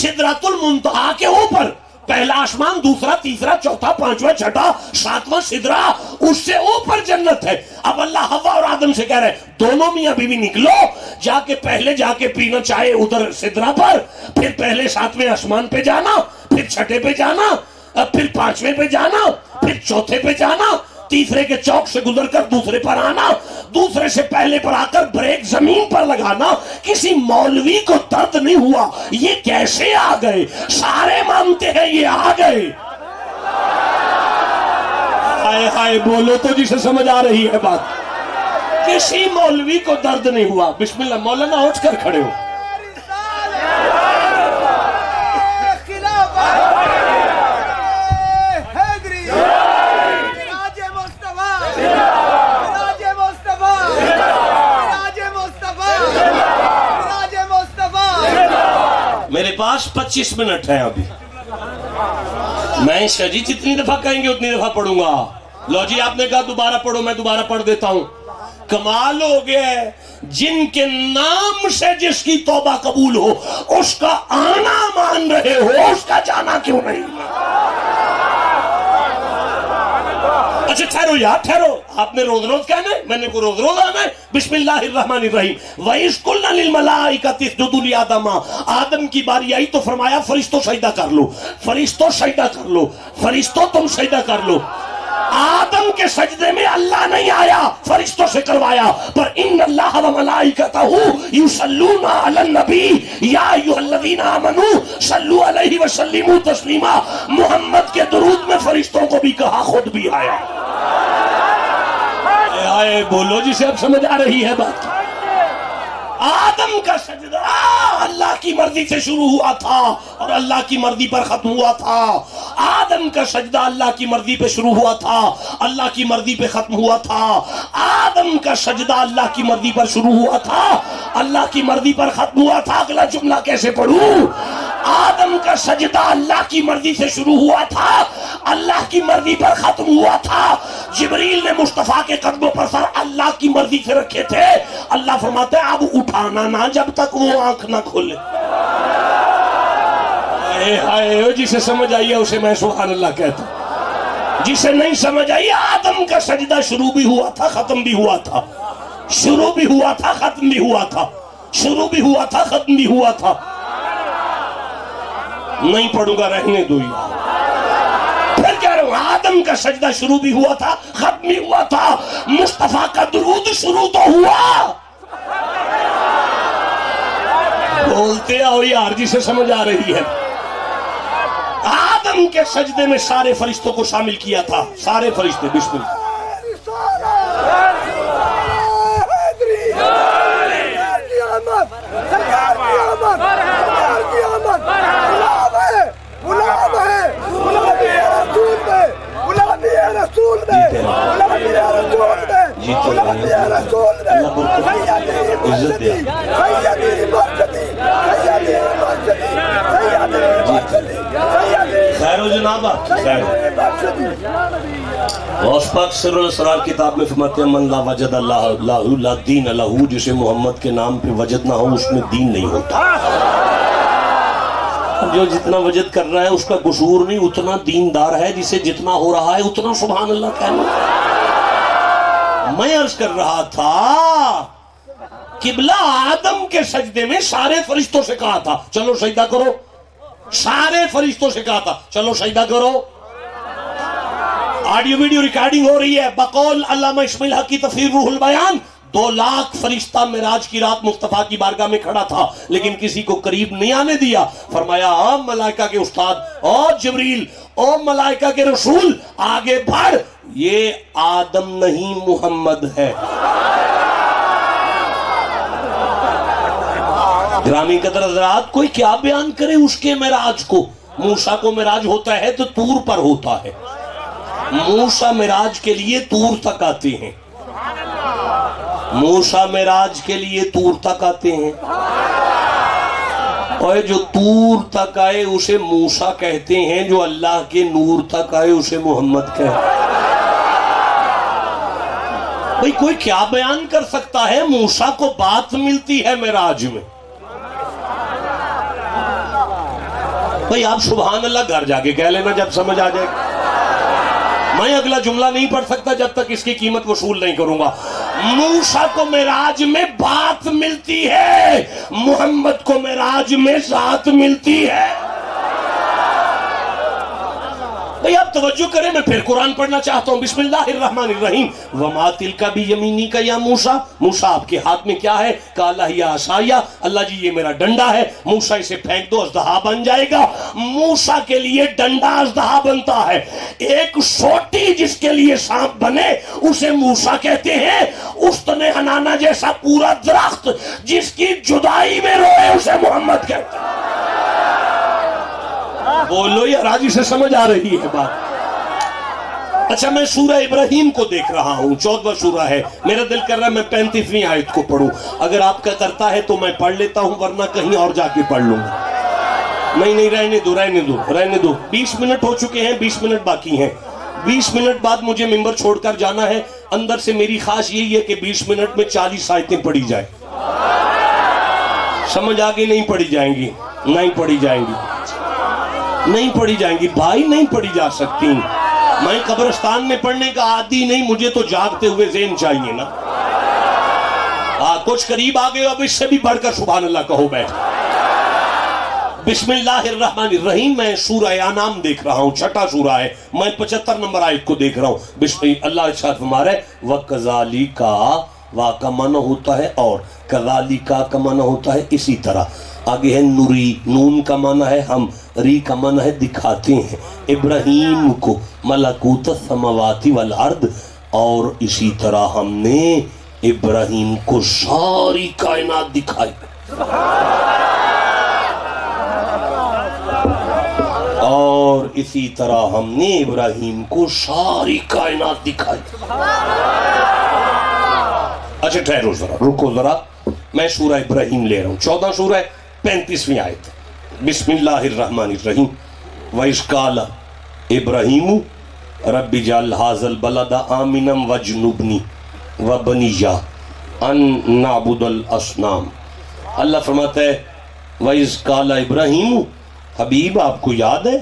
سدرۃ المنتہا کے اوپر پہلا آسمان، دوسرا، تیسرا، چوتھا، پانچواں، چھٹا، ساتواں سدرہ، اس سے اوپر جنت ہے۔ اب اللہ حوا اور آدم سے کہہ رہے دونوں میاں بیوی نکلو، جا کے پہلے جا کے پینا چاہے ادھر سدرہ پر، پھر پہلے ساتویں آسمان پہ جانا، پھر چھٹے پہ جانا، پھر پانچویں پہ جانا، پھر چوتھے پہ جانا، تیسرے کے چوک سے گزر کر دوسرے پر آنا، دوسرے سے پہلے پر آ کر بریک زمین پر لگانا۔ کسی مولوی کو درد نہیں ہوا یہ کیسے آ گئے، سارے مانتے ہیں یہ آ گئے۔ ہائے ہائے بولو تو جسے سمجھ آ رہی ہے بات۔ کسی مولوی کو درد نہیں ہوا۔ بسم اللہ، مولانا اٹھ کر کھڑے ہو۔ میرے پاس 25 منٹ ہے ابھی، میں شجی جتنی دفعہ کہیں گے اتنی دفعہ پڑھوں گا۔ لو جی آپ نے کہا دوبارہ پڑھو، میں دوبارہ پڑھ دیتا ہوں۔ کمال ہو گیا ہے، جن کے نام سے جس کی توبہ قبول ہو اس کا آنا مان رہے ہو، اس کا جانا کیوں نہیں؟ اچھا ٹھہرو یار ٹھہرو، آپ نے روز روز کہنا ہے، میں نے کو روز روز آنا ہے۔ بسم اللہ الرحمن الرحیم۔ وَإِذْ قُلْنَا لِلْمَلَائِكَةِ اسْجُدُوا لِآدَمَ، آدم کی باری آئی تو فرمایا فرشتوں سجدہ کر لو، فرشتوں سجدہ کر لو، فرشتوں تم سجدہ کر لو۔ آدم کے سجدے میں اللہ نہیں آیا، فرشتوں سے کروایا۔ پر ان اللہ وملائکتہ یصلون علی النبی یا ایھا الذین آمنوا صلوا علیہ وسلموا تسلیما، محمد کے درود میں فرشتوں کو بھی کہا، خود بھی آیا۔ آئے بولو جسے اب سمجھ آ رہی ہے بات۔ آدم کا سجدہ اللہ کی مرضی سے شروع ہوا تھا اور اللہ کی مرضی پر ختم ہوا تھا۔ آدم کا سجدہ اللہ کی مرضی پہ شروع ہوا تھا، اللہ کی مرضی پہ ختم ہوا تھا۔ آدم کا سجدہ اللہ کی مرضی پر شروع ہوا تھا، اللہ کی مرضی پر ختم ہوا تھا۔ اگلا جملہ کیسے پڑھوں؟ آدم کا سجدہ اللہ کی مرضی سے شروع ہوا تھا، اللہ کی مرضی پر ختم ہوا تھا۔ جبریل نے مصطفیٰ کے قدموں پر سر اللہ کی مرضی سے رکھے تھے۔ اللہ فرماتے ہیں اب اٹھانا نہ جب تک وہ آنکھ نہ کھولے۔ جسے سمجھ آئیے اسے میں سبحان اللہ کہتا ہوں، جسے نہیں سمجھ آئیے آدم کا سجدہ شروع بھی ہوا تھا ختم بھی ہوا تھا، شروع بھی ہوا تھا ختم بھی ہوا تھا، شروع بھی ہوا تھا ختم بھی ہوا تھا۔ نہیں پڑھوں گا رہنے دو یار، پھر کہہ رہا ہوں آدم کا سجدہ شروع بھی ہوا تھا ختم بھی ہوا تھا، مصطفیٰ کا درود شروع تو ہوا۔ بولتے آؤ یار جسے سمجھ آ رہی ہے۔ آدم کے سجدے میں سارے فرشتوں کو شامل کیا تھا، سارے فرشتے۔ بسم اللہ۔ خیر جناب غوث پاک سر الاسرار کتاب میں فرماتے ہیں من لا وجد اللہ لا دین لہو، جسے محمد کے نام پہ وجد نہ ہو اس میں دین نہیں ہوتا۔ جو جتنا وجد کر رہا ہے اس کا قصور نہیں، اتنا دیندار ہے، جسے جتنا ہو رہا ہے اتنا سبحان اللہ کہنا۔ میں عرض کر رہا تھا قبلہ آدم کے سجدے میں سارے فرشتوں سے کہا تھا چلو سجدہ کرو، سارے فرشتوں سے کہا تھا چلو سجدہ کرو۔ آڈیو ویڈیو ریکارڈنگ ہو رہی ہے، بقول علامہ اسماعیل حق کی تفسیر روح البیان 2 لاکھ فرشتہ معراج کی رات مصطفیٰ کی بارگاہ میں کھڑا تھا، لیکن کسی کو قریب نہیں آنے دیا۔ فرمایا او ملائکہ کے استاد، او جبریل، او ملائکہ کے رسول، آگے بڑھ، یہ آدم نہیں محمد ہے۔ گرامی قدر حضرات، کوئی کیا بیان کرے اس کے معراج کو؟ موسیٰ کو معراج ہوتا ہے تو طور پر ہوتا ہے، موسیٰ معراج کے لیے طور تک آتے ہیں، موسیٰ معراج کے لیے طور تک آتے ہیں۔ اور جو طور تک آئے اسے موسیٰ کہتے ہیں، جو اللہ کے نور تک آئے اسے محمد کہتے ہیں۔ بھئی کوئی کیا بیان کر سکتا ہے؟ موسیٰ کو بات ملتی ہے معراج میں۔ بھئی آپ سبحان اللہ گھر جا کے کہہ لینا جب سمجھ آ جائے گا۔ میں اگلا جملہ نہیں پڑھ سکتا جب تک اس کی قیمت وصول نہیں کروں گا۔ موسیٰ کو معراج میں بات ملتی ہے، محمد کو معراج میں ذات ملتی ہے۔ بھئی آپ توجہ کریں، میں پھر قرآن پڑھنا چاہتا ہوں۔ بسم اللہ الرحمن الرحیم۔ وَمَا تِلْكَ بِيَمِينِكَ يَا موسیٰ، موسیٰ آپ کے ہاتھ میں کیا ہے؟ قَالَ هِيَ عَصَایَّ، اللہ جی یہ میرا ڈنڈا ہے۔ موسیٰ اسے پھینک دو، اژدہا بن جائے گا۔ موسیٰ کے لیے ڈنڈا اژدہا بنتا ہے۔ ایک سوٹی جس کے لیے سانپ بنے اسے موسیٰ کہتے ہیں۔ استن حنانہ جیسا پورا درخت جس کی جدائی میں روئے اسے محمد کہتے ہیں۔ بولو یا راجی سے سمجھ آ رہی ہے بات؟ اچھا میں سورہ ابراہیم کو دیکھ رہا ہوں، 14واں سورہ ہے۔ میرا دل کر رہا ہے میں 35ویں آیت کو پڑھوں۔ اگر آپ کا کرتا ہے تو میں پڑھ لیتا ہوں، ورنہ کہیں اور جا کے پڑھ لوں گا۔ نہیں رہنے دو۔ 20 منٹ ہو چکے ہیں، 20 منٹ باقی ہیں۔ 20 منٹ بعد مجھے ممبر چھوڑ کر جانا ہے۔ اندر سے میری خواہش یہی ہے کہ 20 منٹ میں 40 آیتیں پڑھی جائیں۔ سمجھ آگے نہیں پڑھی جائیں گی، نہیں پڑھی جائیں گی بھائی، نہیں پڑھی جا سکتی۔ میں قبرستان میں پڑھنے کا عادی نہیں، مجھے تو جاگتے ہوئے ذہن چاہیے نا۔ کچھ قریب آگے اب اس سے بھی بڑھ کر سبحان اللہ کہو بیٹھ۔ بسم اللہ الرحمن الرحیم۔ میں سورہ انعام دیکھ رہا ہوں، 6واں سورہ ہے۔ میں 75 نمبر آیت کو دیکھ رہا ہوں۔ بسم اللہ ارشاد فرما رہا ہے وَكَذَلِكَ، وا کا معنی ہوتا ہے اور، کذالکا کا معنی ہوتا ہے اسی طرح۔ آگے ہے نوری، نون کا معنی ہے ہم، ری کا معنی ہے دکھاتے ہیں۔ ابراہیم کو ملکوت السماوات والارض، اور اسی طرح ہم نے ابراہیم کو ساری کائنات دکھائی۔ اور اسی طرح ہم نے ابراہیم کو ساری کائنات دکھائی۔ اچھا ٹھہرو ذرا، رکو ذرا، میں سورہ ابراہیم لے رہا ہوں، 14 سورہ ہے، 35ویں آیت۔ بسم اللہ الرحمن الرحیم۔ وَإِذْ قَالَ إِبْرَاهِيمُ رَبِّ اجْعَلْ هَٰذَا الْبَلَدَ آمِنًا وَاجْنُبْنِي وَبَنِيَّ أَن نَّعْبُدَ الْأَصْنَامَ۔ اللہ فرماتا ہے وَإِذْ قَالَ إِبْرَاهِيمُ، حبیب آپ کو یاد ہے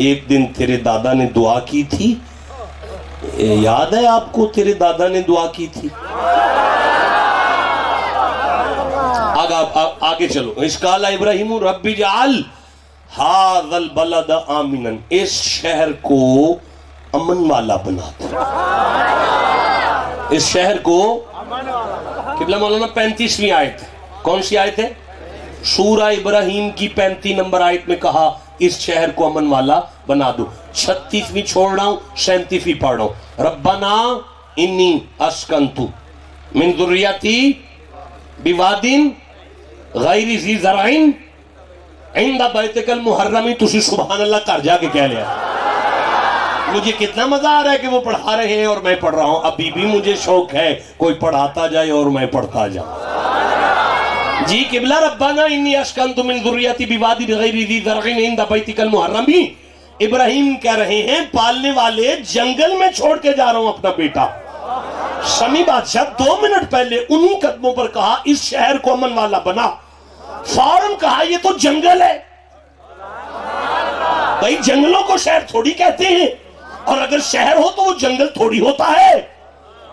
ایک دن تیرے دادا نے دعا کی تھی؟ یاد ہے آپ کو تیرے دادا نے دعا کی تھی؟ آگے چلو۔ اس قال ابراہیم رب اجعل ھذا البلد آمنا، اس شہر کو امن والا بنا دے، اس شہر کو۔ قبلہ مولانا 35ویں آیت، کون سی آیت ہے؟ سورہ ابراہیم کی 35 نمبر آیت میں کہا اس شہر کو امن والا بنا دو۔ 36ویں چھوڑ رہا ہوں، 37ویں پڑھ رہا ہوں۔ ربنا انی اسکنتو من ذریتی بوادن غیر ذی زرعین عند بیتک المحرم۔ تسی سبحان اللہ کر جا کے کہہ لیا۔ مجھے کتنا مزہ آ رہا ہے کہ وہ پڑھا رہے ہیں اور میں پڑھ رہا ہوں۔ ابھی بھی مجھے شوق ہے کوئی پڑھاتا جائے اور میں پڑھتا جاؤں۔ جی قبلہ ربنا انی اسکنت من ذریتی بوادی غیر ذی زرعین عند بیتک المحرم۔ ابراہیم کہہ رہے ہیں پالنے والے جنگل میں چھوڑ کے جا رہا ہوں اپنا بیٹا۔ شمی بادشاہ 2 منٹ پہلے انہی قدموں پر کہا اس شہر کو امن والا بنا، فوراً کہا یہ تو جنگل ہے۔ بھائی جنگلوں کو شہر تھوڑی کہتے ہیں، اور اگر شہر ہو تو وہ جنگل تھوڑی ہوتا ہے۔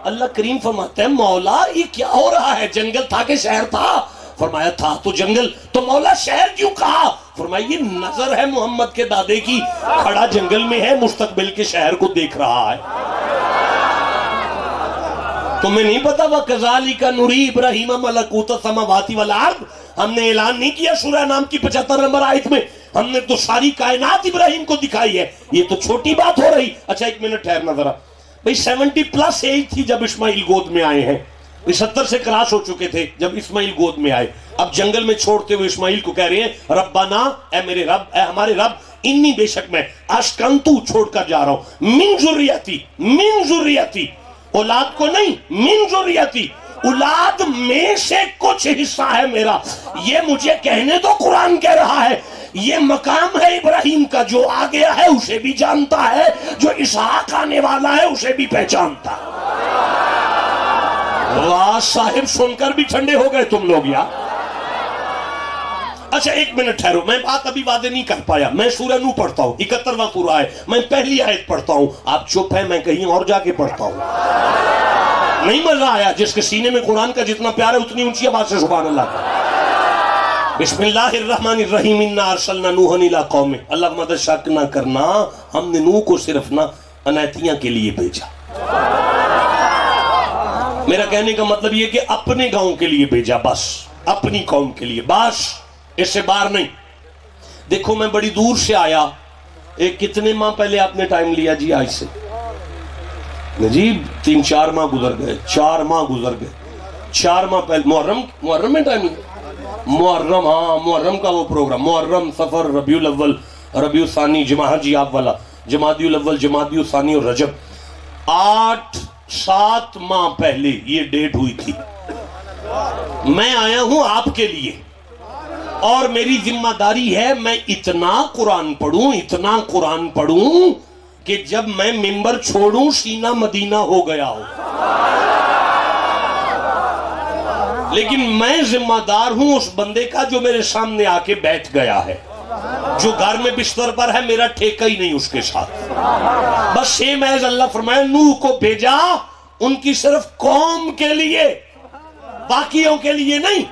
اللہ کریم فرماتا ہے مولا یہ کیا ہو رہا ہے؟ جنگل تھا کہ شہر تھا؟ فرمایا تھا تو جنگل، تو مولا شہر کیوں کہا؟ فرمایا یہ نظر ہے محمد کے دادے کی، کھڑا جنگل میں ہے، مستقبل کے شہر کو دیکھ رہا ہے۔ تمہیں نہیں پتا وَكَذَلِكَ نُرِي إِبْرَاهِيمَ مَلَكُوتَ السَّمَاوَاتِ وَالْأَرْضِ؟ ہم نے اعلان نہیں کیا سورہ انعام کی 75 نمبر آیت میں، ہم نے تو ساری کائنات ابراہیم کو دکھائی ہے۔ یہ تو چھوٹی بات ہو رہی۔ اچھا ایک منٹ ٹھہرنا ذرا۔ بھئی 70+ ایج تھی جب اسماعیل گود میں آئے ہیں، 70 سے کراس ہو چکے تھے جب اسماعیل گود میں آئے۔ اب جنگل میں چھوڑتے ہوئے اسماعیل کو کہہ رہے ہیں ربنا، اے میرے رب، اے ہمارے رب، انی بے شک میں اسکنتو چھوڑ کر جا رہا ہوں، من ذریتی، من ذریتی، اولاد کو نہیں، من ذریتی، اولاد میں سے کچھ حصہ ہے میرا، یہ مجھے کہنے تو قرآن کہہ رہا ہے، یہ مقام ہے ابراہیم کا، جو آ گیا ہے اسے بھی جانتا ہے، جو اسحاق آنے والا ہے اسے بھی پہچانتا ہے۔ واہ صاحب، سن کر بھی ٹھنڈے ہو گئے تم لوگ یار۔ اچھا ایک منٹ ٹھہرو، میں بات ابھی وعدے نہیں کر پایا۔ میں سورہ نو پڑھتا ہوں، 71واں سورہ ہے، میں پہلی آیت پڑھتا ہوں، آپ چپ ہیں، میں کہیں اور جا کے پڑھتا ہوں۔ نہیں مزہ آیا؟ جس کے سینے میں قرآن کا جتنا پیار ہے اتنی اونچی آواز سے سبحان اللہ کا۔ بسم اللہ الرحمن الرحیم، انا ارسلنا نوحا الی قومہ۔ اللہ مدد شک نہ کرنا، ہم نے نوح کو صرف نہ انیتیاں کے لیے بھیجا۔ میرا کہنے کا مطلب یہ کہ اپنے گاؤں کے لیے بھیجا، بس اپنی قوم کے لیے، بس اس سے باہر نہیں۔ دیکھو میں بڑی دور سے آیا، ایک کتنے ماہ پہلے آپ نے ٹائم لیا جی آج سے؟ جی 3-4 ماہ گزر گئے، 4 ماہ گزر گئے، 4 ماہ پہلے محرم میں ٹائم لیا، محرم، ہاں محرم کا وہ پروگرام، محرم، سفر، ربیع الاول، ربیع الثانی، جماعت جی آپ والا، جمادی الاول، جمادی الثانی اور رجب، 8-7 ماہ پہلے یہ ڈیٹ ہوئی تھی۔ میں آیا ہوں آپ کے لیے، اور میری ذمہ داری ہے میں اتنا قرآن پڑھوں کہ جب میں منبر چھوڑوں سینہ مدینہ ہو گیا ہو۔ لیکن میں ذمہ دار ہوں اس بندے کا جو میرے سامنے آ کے بیٹھ گیا ہے، جو گھر میں بستر پر ہے، میرا ٹھیکہ ہی نہیں اس کے ساتھ۔ بس سیم ایز اللہ فرمایا نوح کو بھیجا ان کی صرف قوم کے لیے، باقیوں کے لیے نہیں،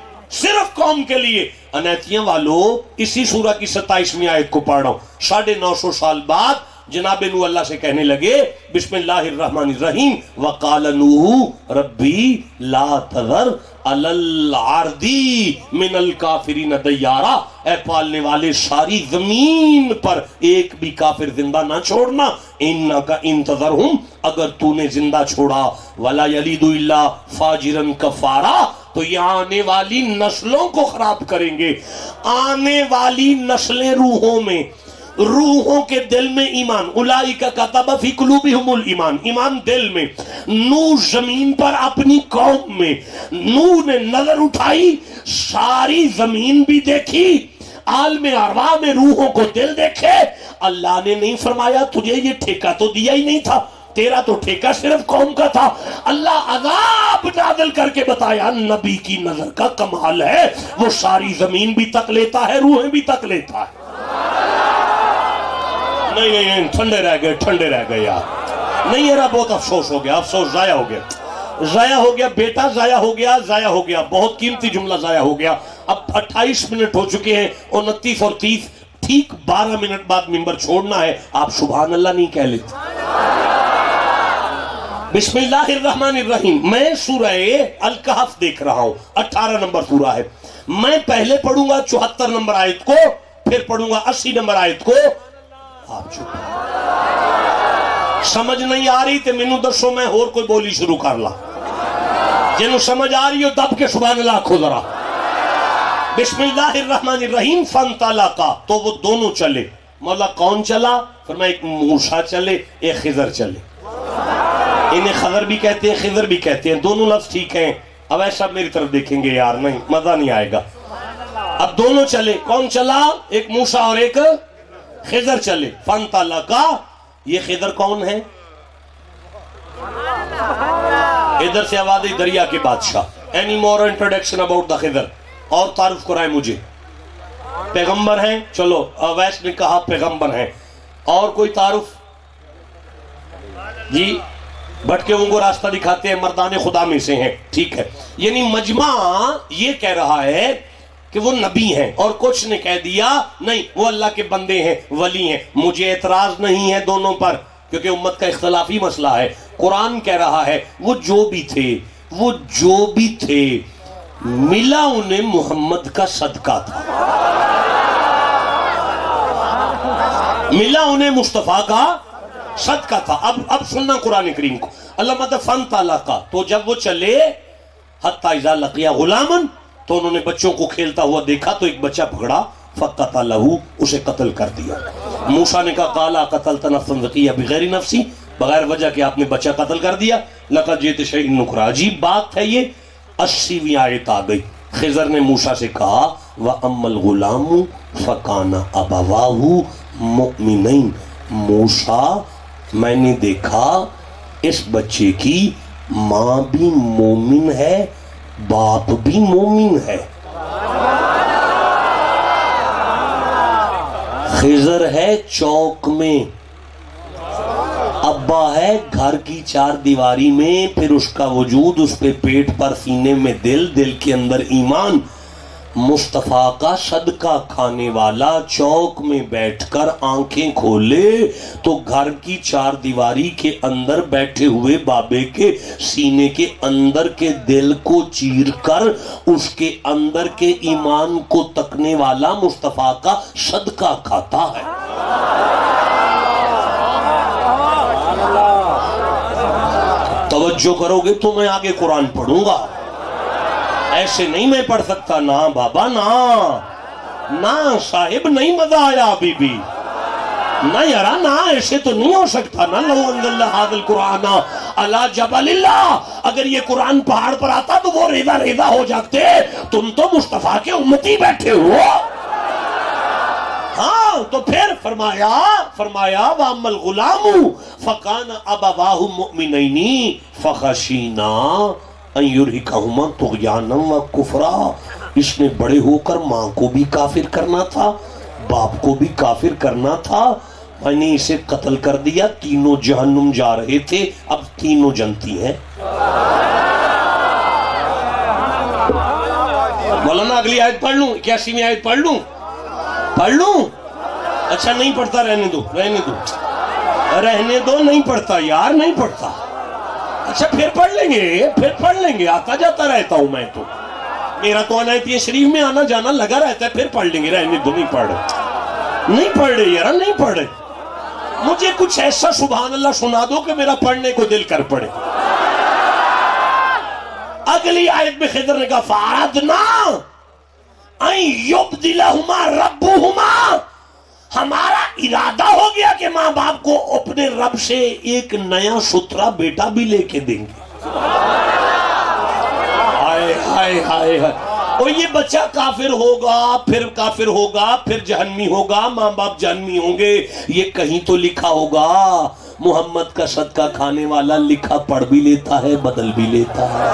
صرف قوم کے لیے۔ انیتیاں والو، اسی سورہ کی 27ویں آیت کو پڑھ رہا ہوں، 950 سال بعد جناب نوح اللہ سے کہنے لگے بسم اللہ الرحمن الرحیم، وقال نوح ربی لا تذر علی الارض من الکافرین دیارا، اے پالنے والے ساری زمین پر ایک بھی کافر زندہ نہ چھوڑنا، انکا انتظرہم، اگر تو نے زندہ چھوڑا، ولا یلید الا فاجرا کفارا، تو یہ آنے والی نسلوں کو خراب کریں گے۔ آنے والی نسلیں روحوں میں، روحوں کے دل میں ایمان، اولئک کتب فی قلوبہم الایمان، ایمان دل میں۔ نوح زمین پر اپنی قوم میں، نوح نے نظر اٹھائی، ساری زمین بھی دیکھی، عالم ارواح میں روحوں کو دل دیکھے۔ اللہ نے نہیں فرمایا تجھے یہ ٹھیکہ تو دیا ہی نہیں تھا، تیرا تو ٹھیکہ صرف قوم کا تھا۔ اللہ عذاب نازل کر کے بتایا نبی کی نظر کا کمال ہے، وہ ساری زمین بھی تک لیتا ہے، روحیں بھی تک لیتا ہے۔ نہیں ٹھنڈے رہ گئے یار، نہیں یار بہت افسوس ہو گیا، افسوس ضائع ہو گیا بیٹا، ضائع ہو گیا، بہت قیمتی جملہ ضائع ہو گیا۔ اب 28 منٹ ہو چکے ہیں، 29 اور 30، ٹھیک 12 منٹ بعد منبر چھوڑنا ہے، آپ سبحان اللہ نہیں کہہ لیتے۔ بسم اللہ الرحمن الرحیم، میں سورہ الکہف دیکھ رہا ہوں، 18 نمبر سورہ ہے۔ میں پہلے پڑھوں گا 74 نمبر آیت کو، پھر پڑھوں گا 80 نمبر آیت کو۔ آپ چپ، سمجھ نہیں آ رہی تو مینوں دسو، میں اور کوئی بولی شروع کر لا، جنہوں سمجھ آ رہی ہو دب کے سبحان اللہ کھو ذرا۔ بسم اللہ الرحمن الرحیم، فانطلقا، تو وہ دونوں چلے۔ مولا کون چلا؟ فرمایا ایک موسیٰ چلے، ایک خضر چلے۔ انہیں خضر بھی کہتے ہیں، خضر بھی کہتے ہیں، دونوں لفظ ٹھیک ہیں۔ اب ایسا میری طرف دیکھیں گے یار، نہیں مزہ نہیں آئے گا۔ اب دونوں چلے، کون چلا؟ ایک موسیٰ اور ایک خضر چلے۔ فانطلقا، یہ خضر کون ہے؟ ادھر سے آواز دریا کے بادشاہ۔ Any more introduction about the Khizr, اور تعارف کرائیں مجھے۔ پیغمبر ہیں، چلو اویس نے کہا پیغمبر ہیں، اور کوئی تعارف؟ جی بھٹکے کو راستہ دکھاتے ہیں، مردان خدا میں سے ہیں، ٹھیک ہے۔ یعنی مجمع یہ کہہ رہا ہے کہ وہ نبی ہیں، اور کچھ نے کہہ دیا نہیں وہ اللہ کے بندے ہیں، ولی ہیں۔ مجھے اعتراض نہیں ہے دونوں پر، کیونکہ امت کا اختلافی مسئلہ ہے۔ قرآن کہہ رہا ہے وہ جو بھی تھے ملا انہیں محمد کا صدقہ تھا، ملا انہیں مصطفیٰ کا صدقہ تھا۔ اب سننا قرآن کریم کو، اللہ مطلب فانطلقا، تو جب وہ چلے، حتی اذا لقیا غلاما، تو انہوں نے بچوں کو کھیلتا ہوا دیکھا، تو ایک بچہ پکڑا، فقتلہ، اسے قتل کر دیا۔ موسیٰ نے کہا قالا قتلت نفسا ذکیہ بغیر نفسی، بغیر وجہ کہ آپ نے بچہ قتل کر دیا، لقد جئت شیئا نکرا۔ عجیب بات ہے یہ 80ویں آیت آ گئی. خضر نے موسیٰ سے کہا وَأَمَّا الْغُلَامُ فَكَانَ أَبَوَاهُ مُؤْمِنَيْنِ. موسیٰ میں نے دیکھا اس بچے کی ماں بھی مومن ہے باپ بھی مومن ہے. خضر ہے چوک میں، ابا ہے گھر کی چار دیواری میں، پھر اس کا وجود اس پہ پیٹ پر، سینے میں دل، دل کے اندر ایمان. مصطفیٰ کا صدقہ کھانے والا چوک میں بیٹھ کر آنکھیں کھولے تو گھر کی چار دیواری کے اندر بیٹھے ہوئے بابے کے سینے کے اندر کے دل کو چیر کر اس کے اندر کے ایمان کو تکنے والا مصطفیٰ کا صدقہ کھاتا ہے. توجہ کرو گے تو میں آگے قرآن پڑھوں گا. ایسے نہیں میں پڑھ سکتا. نا بابا نا صاحب نہیں مزہ آیا ابھی بھی. نا یارا نا ایسے تو نہیں ہو سکتا. نا لو انزلنا ھذا القرآن علی جبل اللہ. اگر یہ قرآن پہاڑ پر آتا تو وہ ریزہ ریزہ ہو جاتے. تم تو مصطفیٰ کے امتی بیٹھے ہو. ہاں تو پھر فرمایا وَأَمَّا الْغُلَامُ فَكَانَ أَبَوَاهُ مُؤْمِنَيْنِ فَخَشِينَا ان یرہقہما طغیانا و کفرا. اس نے بڑے ہو کر ماں کو بھی کافر کرنا تھا باپ کو بھی کافر کرنا تھا. میں نے اسے قتل کر دیا. تینوں جہنم جا رہے تھے اب تینوں جنتی ہیں. مولانا اگلی آیت پڑھ لوں؟ 81ویں آیت پڑھ لوں؟ اچھا نہیں پڑھتا رہنے دو نہیں پڑھتا یار نہیں پڑھتا. اچھا پھر پڑھ لیں گے آتا جاتا رہتا ہوں میں تو. میرا تو عنایتیہ شریف میں آنا جانا لگا رہتا ہے. پھر پڑھ لیں گے. رہنے دو نہیں پڑھ رہے یار نہیں پڑھ رہے. مجھے کچھ ایسا سبحان اللہ سنا دو کہ میرا پڑھنے کو دل کر پڑے. اگلی آیت میں خضر نے کہا فَأَرَدْنَا أَن يُبْدِلَهُمَا رَبُّهُمَا. ہمارا ارادہ ہو گیا کہ ماں باپ کو اپنے رب سے ایک نیا ستھرا بیٹا بھی لے کے دیں گے. ہائے اور یہ بچہ کافر ہوگا پھر جہنمی ہوگا. ماں باپ جہنمی ہوں گے. یہ کہیں تو لکھا ہوگا محمد کا صدقہ کھانے والا. لکھا پڑھ بھی لیتا ہے بدل بھی لیتا ہے.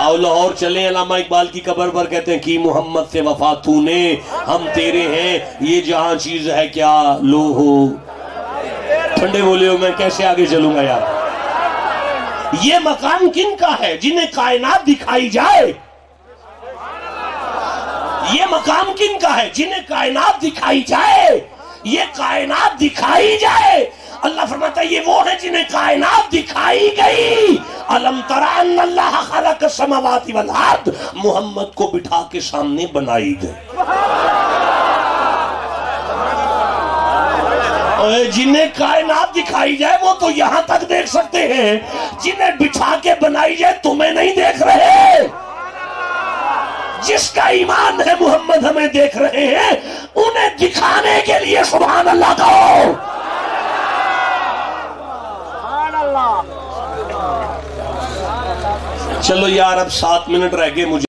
آؤ لاہور چلیں علامہ اقبال کی قبر پر کہتے ہیں کہ محمد سے وفا تو نے ہم تیرے ہیں یہ جہاں چیز ہے کیا لو ہو. ٹھنڈے بولے ہو میں کیسے آگے چلوں گا یار. یہ مقام کن کا ہے جنہیں کائنات دکھائی جائے. یہ مقام کن کا ہے جنہیں کائنات دکھائی جائے. یہ کائنات دکھائی جائے. اللہ فرماتا ہے یہ وہ ہے جنہیں کائنات دکھائی گئی. الم تر ان اللہ خلق السماوات والارض. محمد کو بٹھا کے سامنے بنائی گئی. جنہیں کائنات دکھائی جائے وہ تو یہاں تک دیکھ سکتے ہیں. جنہیں بٹھا کے بنائی جائے تمہیں نہیں دیکھ رہے. جس کا ایمان ہے محمد ہمیں دیکھ رہے ہیں. انہیں دکھانے کے لیے سبحان اللہ کہو. چلو یار اب 7 منٹ رہ گئے. مجھے